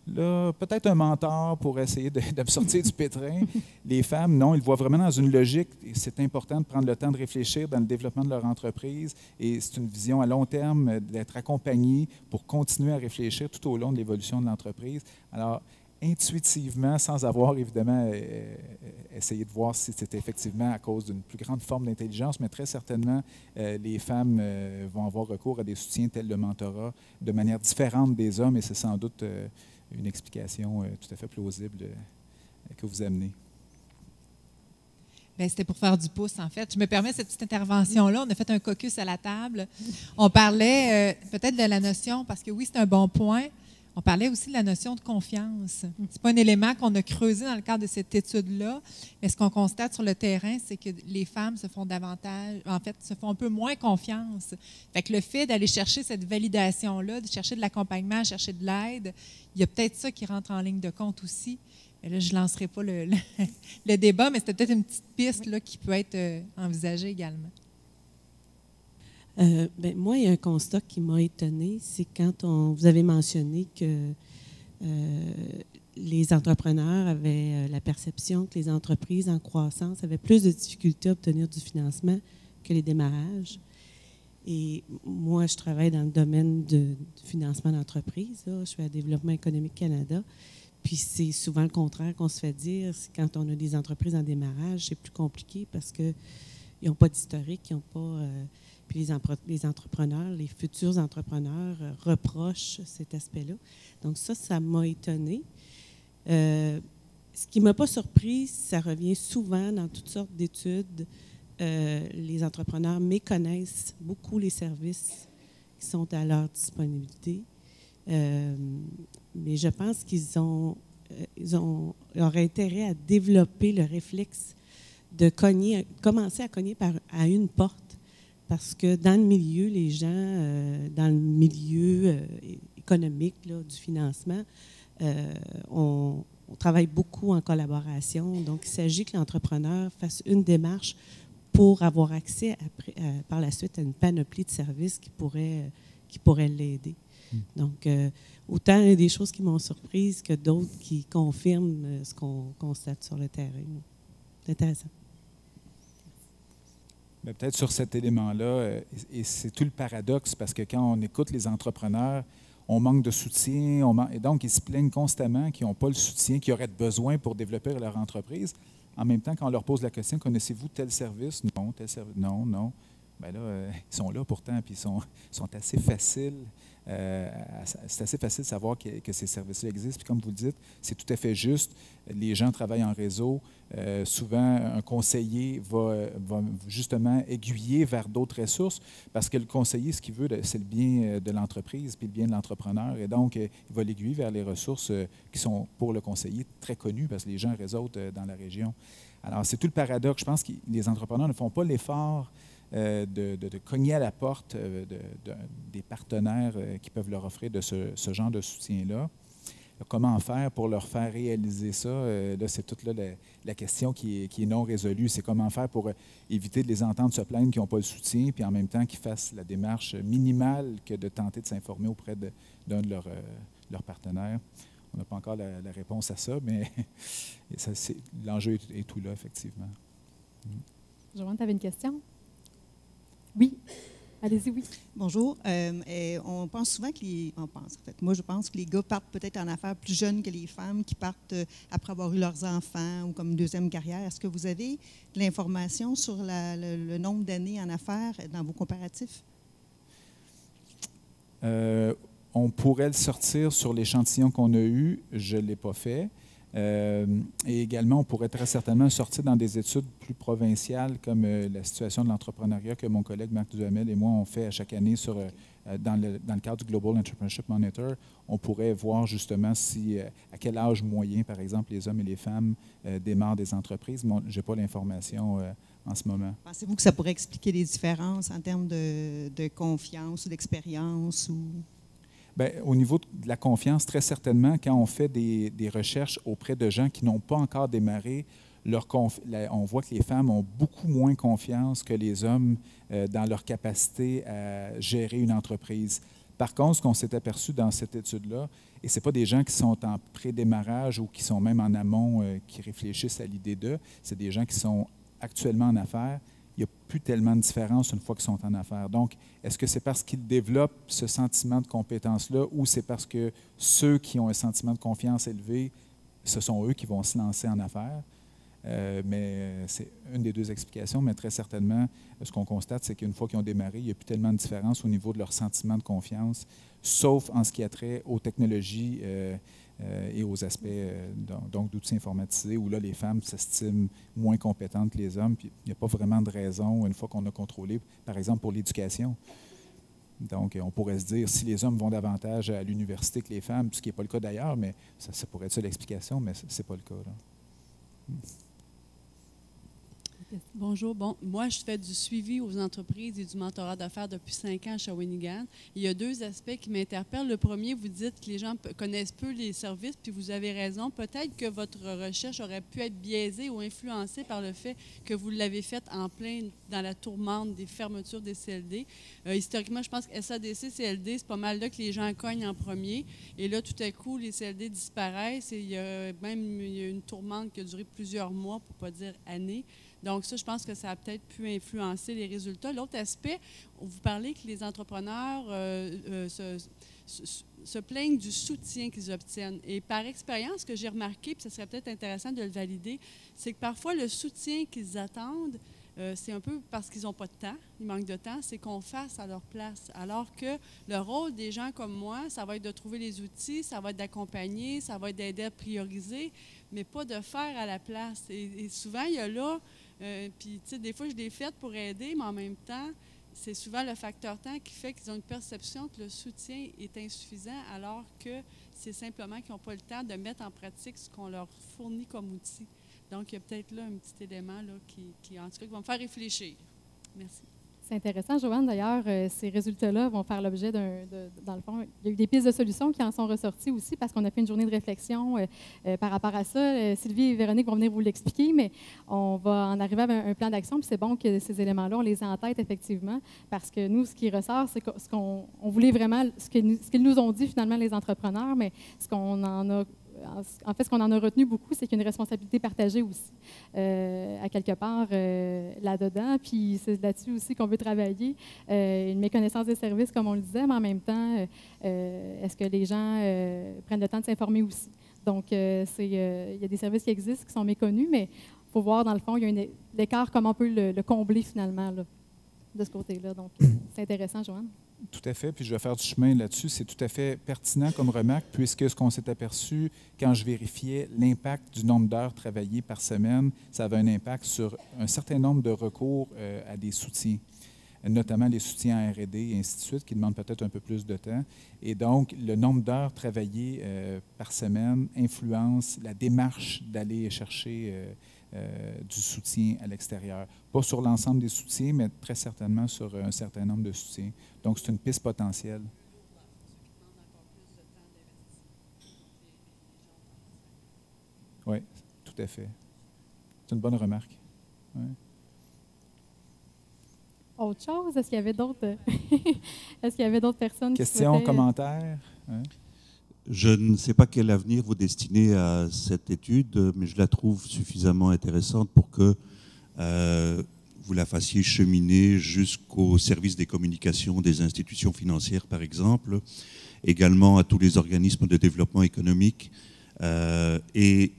[SPEAKER 5] Là, peut-être un mentor pour essayer de me sortir du pétrin. Les femmes, non, ils voient vraiment dans une logique. C'est important de prendre le temps de réfléchir dans le développement de leur entreprise. Et c'est une vision à long terme d'être accompagné pour continuer à réfléchir tout au long de l'évolution de l'entreprise. Alors, intuitivement, sans avoir évidemment essayé de voir si c'était effectivement à cause d'une plus grande forme d'intelligence, mais très certainement, les femmes vont avoir recours à des soutiens tels le mentorat de manière différente des hommes et c'est sans doute une explication tout à fait plausible que vous amenez.
[SPEAKER 3] Bien, c'était pour faire du pouce, en fait. Je me permets cette petite intervention-là. On a fait un caucus à la table. On parlait peut-être de la notion, parce que oui, c'est un bon point. On parlait aussi de la notion de confiance. Ce n'est pas un élément qu'on a creusé dans le cadre de cette étude-là, mais ce qu'on constate sur le terrain, c'est que les femmes se font un peu moins confiance. Fait que le fait d'aller chercher cette validation-là, de chercher de l'accompagnement, chercher de l'aide, il y a peut-être ça qui rentre en ligne de compte aussi. Et là, je ne lancerai pas le débat, mais c'était peut-être une petite piste là, qui peut être envisagée également.
[SPEAKER 7] Moi, il y a un constat qui m'a étonnée, c'est quand vous avez mentionné que les entrepreneurs avaient la perception que les entreprises en croissance avaient plus de difficultés à obtenir du financement que les démarrages. Et moi, je travaille dans le domaine du financement d'entreprise. Je suis à Développement économique Canada. Puis c'est souvent le contraire qu'on se fait dire. Quand on a des entreprises en démarrage, c'est plus compliqué parce qu'ils n'ont pas d'historique, ils n'ont pas... Puis les entrepreneurs, les futurs entrepreneurs reprochent cet aspect-là. Donc ça m'a étonnée. Ce qui ne m'a pas surpris, ça revient souvent dans toutes sortes d'études. Les entrepreneurs méconnaissent beaucoup les services qui sont à leur disponibilité. Mais je pense qu'ils auraient intérêt à développer le réflexe de commencer à cogner à une porte. Parce que dans le milieu, les gens, dans le milieu économique là, du financement, on travaille beaucoup en collaboration. Donc, il s'agit que l'entrepreneur fasse une démarche pour avoir accès par la suite à une panoplie de services qui pourraient l'aider. Donc, autant il y a des choses qui m'ont surprise que d'autres qui confirment ce qu'on constate sur le terrain. C'est intéressant.
[SPEAKER 5] Bien, peut-être sur cet élément-là, et c'est tout le paradoxe, parce que quand on écoute les entrepreneurs, on manque de soutien, et donc ils se plaignent constamment qu'ils n'ont pas le soutien qu'ils auraient besoin pour développer leur entreprise. En même temps, quand on leur pose la question, connaissez-vous tel service? Non, tel service, non, non. Bien là, ils sont là pourtant, puis ils sont assez faciles. C'est assez facile de savoir que ces services-là existent. Puis comme vous le dites, c'est tout à fait juste. Les gens travaillent en réseau. Souvent, un conseiller va justement aiguiller vers d'autres ressources parce que le conseiller, ce qu'il veut, c'est le bien de l'entreprise puis le bien de l'entrepreneur. Et donc, il va l'aiguiller vers les ressources qui sont, pour le conseiller, très connues parce que les gens réseautent dans la région. Alors, c'est tout le paradoxe. Je pense que les entrepreneurs ne font pas l'effort de cogner à la porte des partenaires qui peuvent leur offrir de ce genre de soutien-là. Comment faire pour leur faire réaliser ça? Là, c'est toute la question qui est non résolue. C'est comment faire pour éviter de les entendre se plaindre qu'ils n'ont pas le soutien, puis en même temps qu'ils fassent la démarche minimale que de tenter de s'informer auprès d'un de leurs partenaires. On n'a pas encore la réponse à ça, mais l'enjeu est tout là, effectivement.
[SPEAKER 4] Joanne, tu avais une question? Oui. Allez-y, oui.
[SPEAKER 8] Bonjour. On pense souvent moi, je pense que les gars partent peut-être en affaires plus jeunes que les femmes qui partent après avoir eu leurs enfants ou comme deuxième carrière. Est-ce que vous avez de l'information sur le nombre d'années en affaires dans vos comparatifs?
[SPEAKER 5] On pourrait le sortir sur l'échantillon qu'on a eu. Je ne l'ai pas fait. Et également, on pourrait très certainement sortir dans des études plus provinciales comme la situation de l'entrepreneuriat que mon collègue Marc Duhamel et moi on fait à chaque année dans le cadre du Global Entrepreneurship Monitor. On pourrait voir justement à quel âge moyen, par exemple, les hommes et les femmes démarrent des entreprises. Mais je n'ai pas l'information en ce moment.
[SPEAKER 8] Pensez-vous que ça pourrait expliquer les différences en termes de confiance ou d'expérience?
[SPEAKER 5] Bien, au niveau de la confiance, très certainement, quand on fait des recherches auprès de gens qui n'ont pas encore démarré, on voit que les femmes ont beaucoup moins confiance que les hommes dans leur capacité à gérer une entreprise. Par contre, ce qu'on s'est aperçu dans cette étude-là, et ce n'est pas des gens qui sont en pré-démarrage ou qui sont même en amont, qui réfléchissent à l'idée d'eux, c'est des gens qui sont actuellement en affaires. Il n'y a plus tellement de différence une fois qu'ils sont en affaires. Donc, est-ce que c'est parce qu'ils développent ce sentiment de compétence-là ou c'est parce que ceux qui ont un sentiment de confiance élevé, ce sont eux qui vont se lancer en affaires? Mais c'est une des deux explications, mais très certainement, ce qu'on constate, c'est qu'une fois qu'ils ont démarré, il n'y a plus tellement de différence au niveau de leur sentiment de confiance, sauf en ce qui a trait aux technologies et aux aspects donc d'outils informatisés, où là, les femmes s'estiment moins compétentes que les hommes, puis il n'y a pas vraiment de raison, une fois qu'on a contrôlé, par exemple, pour l'éducation. Donc, on pourrait se dire, si les hommes vont davantage à l'université que les femmes, ce qui n'est pas le cas d'ailleurs, mais ça pourrait être ça l'explication, mais ce n'est pas le cas, là.
[SPEAKER 9] Bonjour. Bon, moi, je fais du suivi aux entreprises et du mentorat d'affaires depuis 5 ans à Shawinigan. Il y a 2 aspects qui m'interpellent. Le premier, vous dites que les gens connaissent peu les services, puis vous avez raison. Peut-être que votre recherche aurait pu être biaisée ou influencée par le fait que vous l'avez faite en plein dans la tourmente des fermetures des CLD. Historiquement, je pense que SADC, CLD, c'est pas mal là que les gens cognent en premier. Et là, tout à coup, les CLD disparaissent et il y a une tourmente qui a duré plusieurs mois, pour ne pas dire années. Donc, ça, je pense que ça a peut-être pu influencer les résultats. L'autre aspect, vous parlez que les entrepreneurs se plaignent du soutien qu'ils obtiennent. Et par expérience, ce que j'ai remarqué, puis ce serait peut-être intéressant de le valider, c'est que parfois, le soutien qu'ils attendent c'est un peu parce qu'ils n'ont pas de temps, ils manquent de temps, c'est qu'on fasse à leur place. Alors que le rôle des gens comme moi, ça va être de trouver les outils, ça va être d'accompagner, ça va être d'aider à prioriser, mais pas de faire à la place. Et souvent, il y a là, puis tu sais, des fois, je l'ai fait pour aider, mais en même temps, c'est souvent le facteur temps qui fait qu'ils ont une perception que le soutien est insuffisant, alors que c'est simplement qu'ils n'ont pas le temps de mettre en pratique ce qu'on leur fournit comme outil. Donc, il y a peut-être là un petit élément là, qui, en tout cas, qui va me faire réfléchir. Merci.
[SPEAKER 4] C'est intéressant, Joanne. D'ailleurs, ces résultats-là vont faire l'objet dans le fond, il y a eu des pistes de solutions qui en sont ressorties aussi parce qu'on a fait une journée de réflexion par rapport à ça. Sylvie et Véronique vont venir vous l'expliquer, mais on va en arriver à un plan d'action. Puis c'est bon que ces éléments-là, on les ait en tête effectivement, parce que nous, ce qui ressort, c'est ce qu'on voulait vraiment, ce qu'ils nous ont dit finalement les entrepreneurs, mais ce qu'on en a. En fait, ce qu'on en a retenu beaucoup, c'est qu'il y a une responsabilité partagée aussi, à quelque part là-dedans. Puis c'est là-dessus aussi qu'on veut travailler. Une méconnaissance des services, comme on le disait, mais en même temps, est-ce que les gens prennent le temps de s'informer aussi? Donc, il y a des services qui existent, qui sont méconnus, mais il faut voir, dans le fond, il y a l'écart, comment on peut le combler finalement là, de ce côté-là. Donc, c'est intéressant, Joanne.
[SPEAKER 5] Tout à fait, puis je vais faire du chemin là-dessus. C'est tout à fait pertinent comme remarque, puisque ce qu'on s'est aperçu quand je vérifiais l'impact du nombre d'heures travaillées par semaine, ça avait un impact sur un certain nombre de recours à des soutiens, notamment les soutiens en R&D et ainsi de suite, qui demandent peut-être un peu plus de temps. Et donc, le nombre d'heures travaillées par semaine influence la démarche d'aller chercher du soutien à l'extérieur. Pas sur l'ensemble des soutiens, mais très certainement sur un certain nombre de soutiens. Donc, c'est une piste potentielle. Oui, tout à fait. C'est une bonne remarque. Ouais.
[SPEAKER 4] Autre chose? Est-ce qu'il y avait d'autres est-ce qu'il y avait d'autres personnes
[SPEAKER 5] Questions,
[SPEAKER 4] qui souhaitaient...
[SPEAKER 5] commentaires? Ouais.
[SPEAKER 10] Je ne sais pas quel avenir vous destinez à cette étude, mais je la trouve suffisamment intéressante pour que vous la fassiez cheminer jusqu'au service des communications des institutions financières, par exemple, également à tous les organismes de développement économique. Et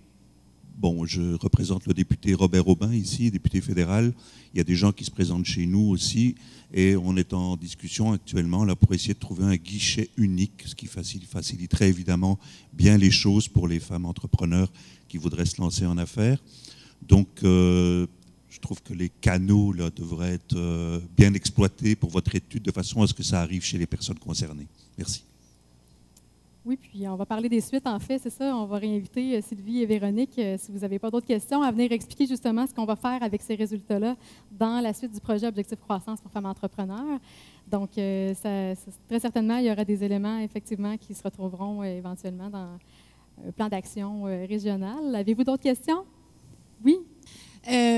[SPEAKER 10] bon, je représente le député Robert Aubin ici, député fédéral. Il y a des gens qui se présentent chez nous aussi, et on est en discussion actuellement là pour essayer de trouver un guichet unique, ce qui faciliterait évidemment bien les choses pour les femmes entrepreneurs qui voudraient se lancer en affaires. Donc, je trouve que les canaux là devraient être bien exploités pour votre étude de façon à ce que ça arrive chez les personnes concernées. Merci.
[SPEAKER 4] Oui, puis on va parler des suites, en fait, c'est ça. On va réinviter Sylvie et Véronique, si vous n'avez pas d'autres questions, à venir expliquer justement ce qu'on va faire avec ces résultats-là dans la suite du projet Objectif Croissance pour femmes entrepreneurs. Donc, très certainement, il y aura des éléments, effectivement, qui se retrouveront éventuellement dans un plan d'action régional. Avez-vous d'autres questions? Oui?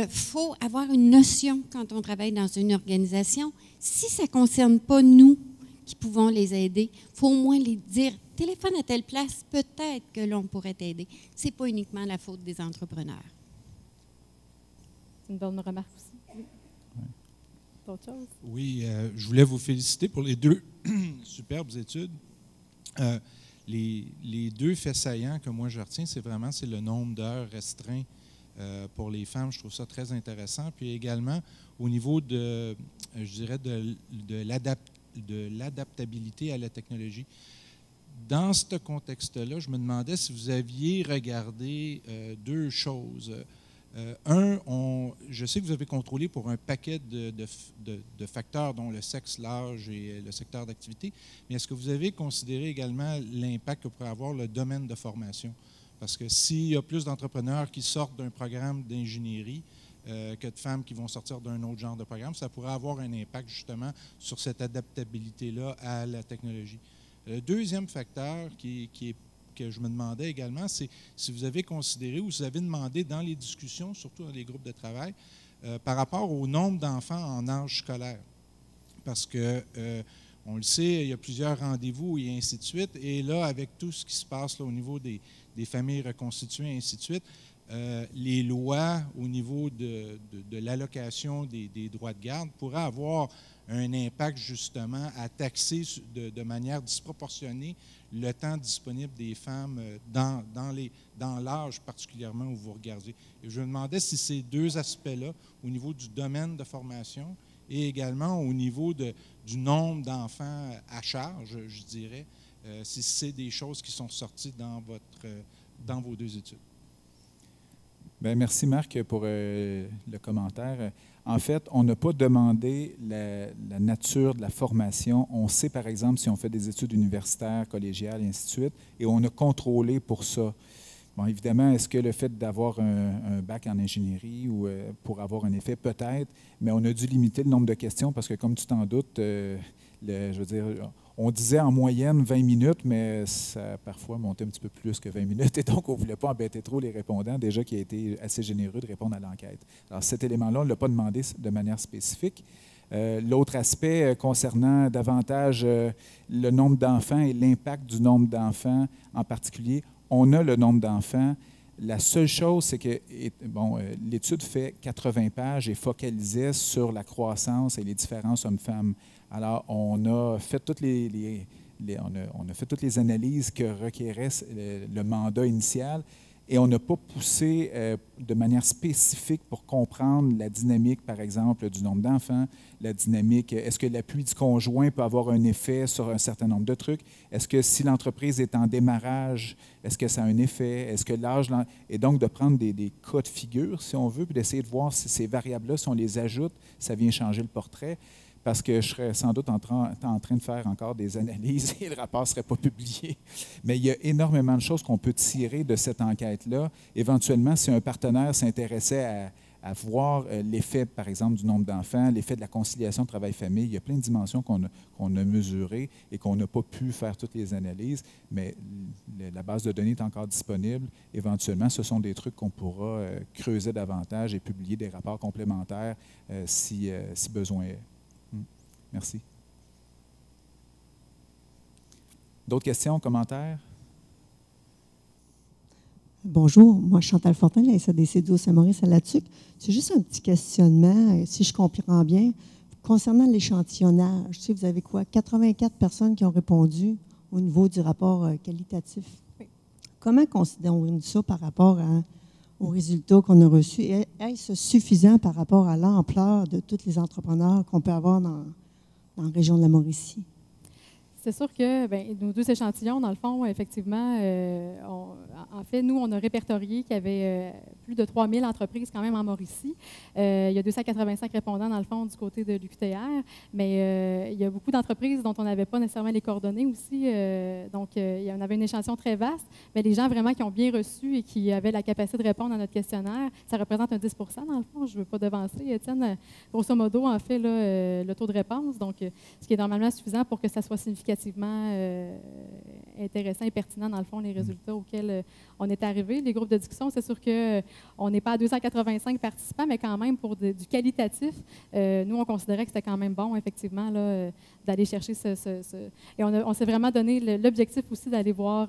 [SPEAKER 11] Faut avoir une notion quand on travaille dans une organisation. Si ça ne concerne pas nous qui pouvons les aider, il faut au moins les dire. Téléphone à telle place, peut-être que l'on pourrait t'aider. Ce n'est pas uniquement la faute des entrepreneurs.
[SPEAKER 4] C'est une bonne remarque aussi. Oui. D'autres choses?
[SPEAKER 6] Oui, je voulais vous féliciter pour les deux superbes études. Les deux faits saillants que moi je retiens, c'est le nombre d'heures restreint pour les femmes. Je trouve ça très intéressant. Puis également, au niveau de l'adaptabilité à la technologie. Dans ce contexte-là, je me demandais si vous aviez regardé deux choses. Je sais que vous avez contrôlé pour un paquet de facteurs, dont le sexe, l'âge et le secteur d'activité, mais est-ce que vous avez considéré également l'impact que pourrait avoir le domaine de formation? Parce que s'il y a plus d'entrepreneurs qui sortent d'un programme d'ingénierie que de femmes qui vont sortir d'un autre genre de programme, ça pourrait avoir un impact justement sur cette adaptabilité-là à la technologie. Le deuxième facteur que je me demandais également, c'est si vous avez considéré ou si vous avez demandé dans les discussions, surtout dans les groupes de travail, par rapport au nombre d'enfants en âge scolaire. Parce que, on le sait, il y a plusieurs rendez-vous et ainsi de suite. Et là, avec tout ce qui se passe là, au niveau des familles reconstituées et ainsi de suite, les lois au niveau de l'allocation des droits de garde pourraient avoir un impact justement à taxer de manière disproportionnée le temps disponible des femmes dans
[SPEAKER 12] dans l'âge particulièrement où vous regardez. Et je me demandais si ces deux aspects-là, au niveau du domaine de formation et également au niveau du nombre d'enfants à charge, je dirais, si c'est des choses qui sont sorties dans vos deux études.
[SPEAKER 5] Bien, merci Marc pour le commentaire. En fait, on n'a pas demandé la nature de la formation. On sait, par exemple, si on fait des études universitaires, collégiales, et ainsi de suite, et on a contrôlé pour ça. Bon, évidemment, est-ce que le fait d'avoir un bac en ingénierie ou pour avoir un effet, peut-être, mais on a dû limiter le nombre de questions parce que, comme tu t'en doutes, je veux dire, on disait en moyenne 20 minutes, mais ça a parfois monté un petit peu plus que 20 minutes. Et donc, on ne voulait pas embêter trop les répondants, déjà qui a été assez généreux de répondre à l'enquête. Alors, cet élément-là, on ne l'a pas demandé de manière spécifique. L'autre aspect concernant davantage le nombre d'enfants et l'impact du nombre d'enfants en particulier, on a le nombre d'enfants. La seule chose, c'est que l'étude fait 80 pages et focalisait sur la croissance et les différences hommes-femmes. Alors, on a fait toutes on a fait toutes les analyses que requérait le mandat initial et on n'a pas poussé de manière spécifique pour comprendre la dynamique, par exemple, du nombre d'enfants, la dynamique, est-ce que l'appui du conjoint peut avoir un effet sur un certain nombre de trucs? Est-ce que si l'entreprise est en démarrage, est-ce que ça a un effet? Est-ce que l'âge... Et donc, de prendre des cas de figure, si on veut, puis d'essayer de voir si ces variables-là, si on les ajoute, ça vient changer le portrait. Parce que je serais sans doute en train de faire encore des analyses et le rapport ne serait pas publié. Mais il y a énormément de choses qu'on peut tirer de cette enquête-là. Éventuellement, si un partenaire s'intéressait à voir l'effet, par exemple, du nombre d'enfants, l'effet de la conciliation travail-famille, il y a plein de dimensions qu'on a mesurées et qu'on n'a pas pu faire toutes les analyses, mais la base de données est encore disponible. Éventuellement, ce sont des trucs qu'on pourra creuser davantage et publier des rapports complémentaires si besoin est. Merci. D'autres questions, commentaires?
[SPEAKER 13] Bonjour, moi Chantal Fortin, la SADC d'Eau Saint-Maurice à Latuc. C'est juste un petit questionnement, si je comprends bien, concernant l'échantillonnage. Tu sais, vous avez quoi? 84 personnes qui ont répondu au niveau du rapport qualitatif. Oui. Comment considérons-nous ça par rapport aux résultats qu'on a reçus? Est-ce suffisant par rapport à l'ampleur de tous les entrepreneurs qu'on peut avoir dans la région de la Mauricie?
[SPEAKER 4] C'est sûr que nos deux échantillons, dans le fond, effectivement, en fait, nous, on a répertorié qu'il y avait plus de 3000 entreprises quand même en Mauricie. Il y a 285 répondants, dans le fond, du côté de l'UQTR, mais il y a beaucoup d'entreprises dont on n'avait pas nécessairement les coordonnées aussi. Donc, il y en avait un échantillon très vaste, mais les gens vraiment qui ont bien reçu et qui avaient la capacité de répondre à notre questionnaire, ça représente un 10 % dans le fond. Je ne veux pas devancer, Étienne. Grosso modo, en fait, là, le taux de réponse, donc ce qui est normalement suffisant pour que ça soit significativement intéressant et pertinent, dans le fond, les résultats auxquels on est arrivé. Les groupes de discussion, c'est sûr qu'on n'est pas à 285 participants, mais quand même, pour du qualitatif, nous, on considérait que c'était quand même bon, effectivement, d'aller chercher Et on s'est vraiment donné l'objectif aussi d'aller voir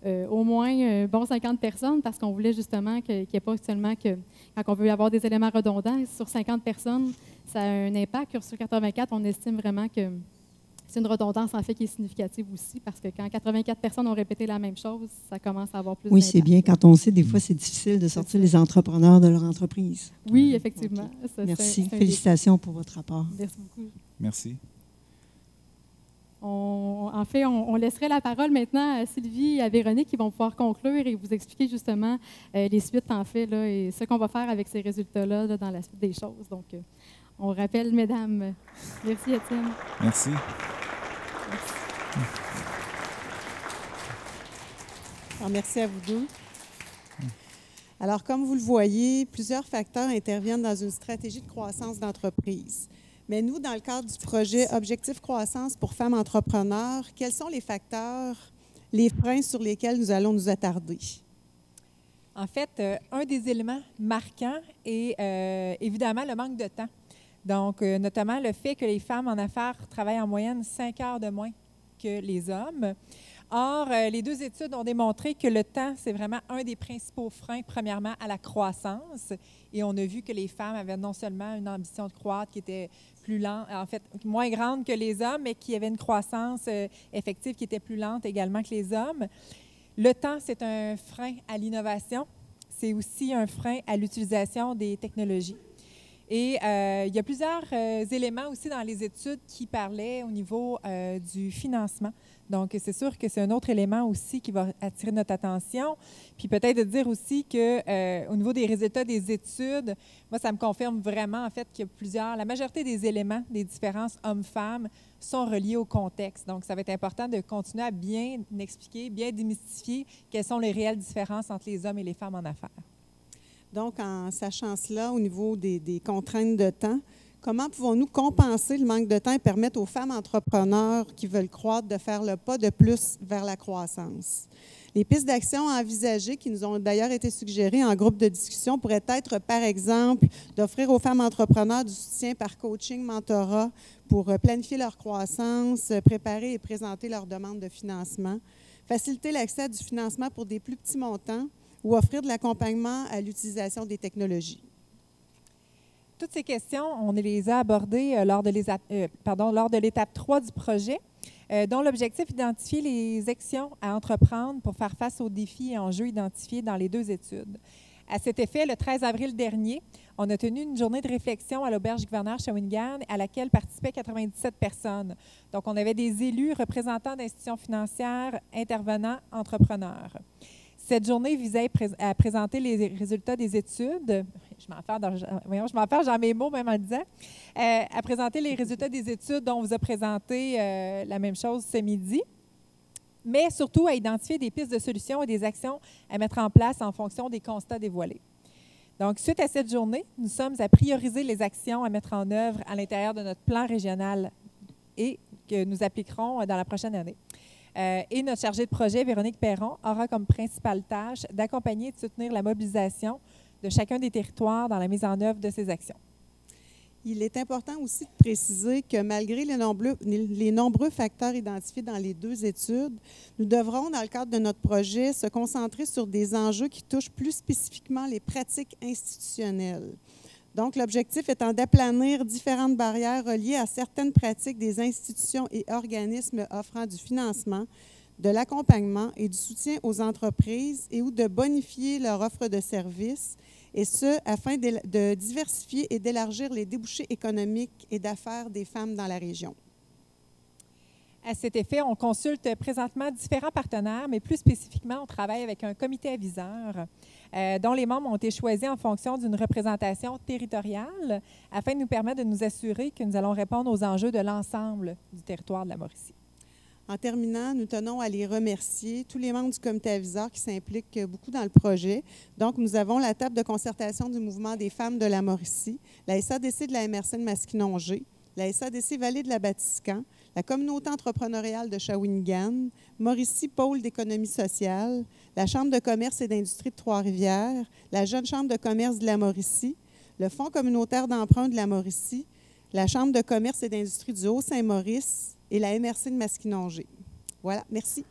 [SPEAKER 4] au moins un bon 50 personnes, parce qu'on voulait justement qu'il n'y ait pas seulement que, quand on veut avoir des éléments redondants, sur 50 personnes, ça a un impact. Sur 84, on estime vraiment que c'est une redondance, en fait, qui est significative aussi, parce que quand 84 personnes ont répété la même chose, ça commence à avoir plus d'impact.
[SPEAKER 13] Oui, c'est bien. Quand on sait, des fois, c'est difficile de sortir les entrepreneurs de leur entreprise.
[SPEAKER 4] Oui, effectivement.
[SPEAKER 13] Okay. Merci. Félicitations pour votre rapport.
[SPEAKER 4] Merci beaucoup.
[SPEAKER 5] Merci.
[SPEAKER 4] En fait, on laisserait la parole maintenant à Sylvie et à Véronique qui vont pouvoir conclure et vous expliquer justement les suites, en fait, là, et ce qu'on va faire avec ces résultats-là là, dans la suite des choses. Donc, on rappelle, mesdames. Merci, Étienne.
[SPEAKER 5] Merci.
[SPEAKER 2] Alors, merci à vous deux. Alors, comme vous le voyez, plusieurs facteurs interviennent dans une stratégie de croissance d'entreprise. Mais nous, dans le cadre du projet Objectif Croissance pour femmes entrepreneurs, quels sont les facteurs, les freins sur lesquels nous allons nous attarder?
[SPEAKER 3] En fait, un des éléments marquants est évidemment le manque de temps. Donc, notamment le fait que les femmes en affaires travaillent en moyenne 5 heures de moins que les hommes. Or, les deux études ont démontré que le temps, c'est vraiment un des principaux freins, premièrement, à la croissance. Et on a vu que les femmes avaient non seulement une ambition de croître qui était plus lente, en fait, moins grande que les hommes, mais qui avait une croissance effective qui était plus lente également que les hommes. Le temps, c'est un frein à l'innovation. C'est aussi un frein à l'utilisation des technologies. Et il y a plusieurs éléments aussi dans les études qui parlaient au niveau du financement. Donc, c'est sûr que c'est un autre élément aussi qui va attirer notre attention. Puis peut-être de dire aussi qu'au niveau des résultats des études, moi, ça me confirme vraiment, en fait, qu'il y a la majorité des éléments des différences hommes-femmes sont reliés au contexte. Donc, ça va être important de continuer à bien expliquer, bien démystifier quelles sont les réelles différences entre les hommes et les femmes en affaires.
[SPEAKER 2] Donc, en sachant cela, au niveau des contraintes de temps, comment pouvons-nous compenser le manque de temps et permettre aux femmes entrepreneurs qui veulent croître de faire le pas de plus vers la croissance? Les pistes d'action envisagées, qui nous ont d'ailleurs été suggérées en groupe de discussion, pourraient être, par exemple, d'offrir aux femmes entrepreneurs du soutien par coaching, mentorat, pour planifier leur croissance, préparer et présenter leurs demandes de financement, faciliter l'accès à du financement pour des plus petits montants, ou offrir de l'accompagnement à l'utilisation des technologies.
[SPEAKER 3] Toutes ces questions, on les a abordées lors de l'étape 3 du projet, dont l'objectif est d'identifier les actions à entreprendre pour faire face aux défis et enjeux identifiés dans les 2 études. À cet effet, le 13 avril dernier, on a tenu une journée de réflexion à l'Auberge Gouverneur Shawinigan à laquelle participaient 97 personnes. Donc, on avait des élus, représentants d'institutions financières, intervenants, entrepreneurs. Cette journée visait à présenter les résultats des études. Je m'en perds dans mes mots, même en le disant. À présenter les résultats des études dont on vous a présenté la même chose ce midi, mais surtout à identifier des pistes de solutions et des actions à mettre en place en fonction des constats dévoilés. Donc, suite à cette journée, nous sommes à prioriser les actions à mettre en œuvre à l'intérieur de notre plan régional et que nous appliquerons dans la prochaine année. Et notre chargée de projet, Véronique Perron, aura comme principale tâche d'accompagner et de soutenir la mobilisation de chacun des territoires dans la mise en œuvre de ces actions.
[SPEAKER 2] Il est important aussi de préciser que malgré les nombreux facteurs identifiés dans les 2 études, nous devrons, dans le cadre de notre projet, se concentrer sur des enjeux qui touchent plus spécifiquement les pratiques institutionnelles. Donc, l'objectif étant d'aplanir différentes barrières reliées à certaines pratiques des institutions et organismes offrant du financement, de l'accompagnement et du soutien aux entreprises et ou de bonifier leur offre de services, et ce, afin de diversifier et d'élargir les débouchés économiques et d'affaires des femmes dans la région.
[SPEAKER 3] À cet effet, on consulte présentement différents partenaires, mais plus spécifiquement, on travaille avec un comité aviseur dont les membres ont été choisis en fonction d'une représentation territoriale afin de nous permettre de nous assurer que nous allons répondre aux enjeux de l'ensemble du territoire de la Mauricie.
[SPEAKER 2] En terminant, nous tenons à les remercier, tous les membres du comité aviseur qui s'impliquent beaucoup dans le projet. Donc, nous avons la table de concertation du mouvement des femmes de la Mauricie, la SADC de la MRC de Masquinongé, la SADC Vallée de la Batiscan, la communauté entrepreneuriale de Shawinigan, Mauricie Pôle d'économie sociale, la Chambre de commerce et d'industrie de Trois-Rivières, la Jeune Chambre de commerce de la Mauricie, le Fonds communautaire d'emprunt de la Mauricie, la Chambre de commerce et d'industrie du Haut-Saint-Maurice et la MRC de Masquinongé. Voilà, merci.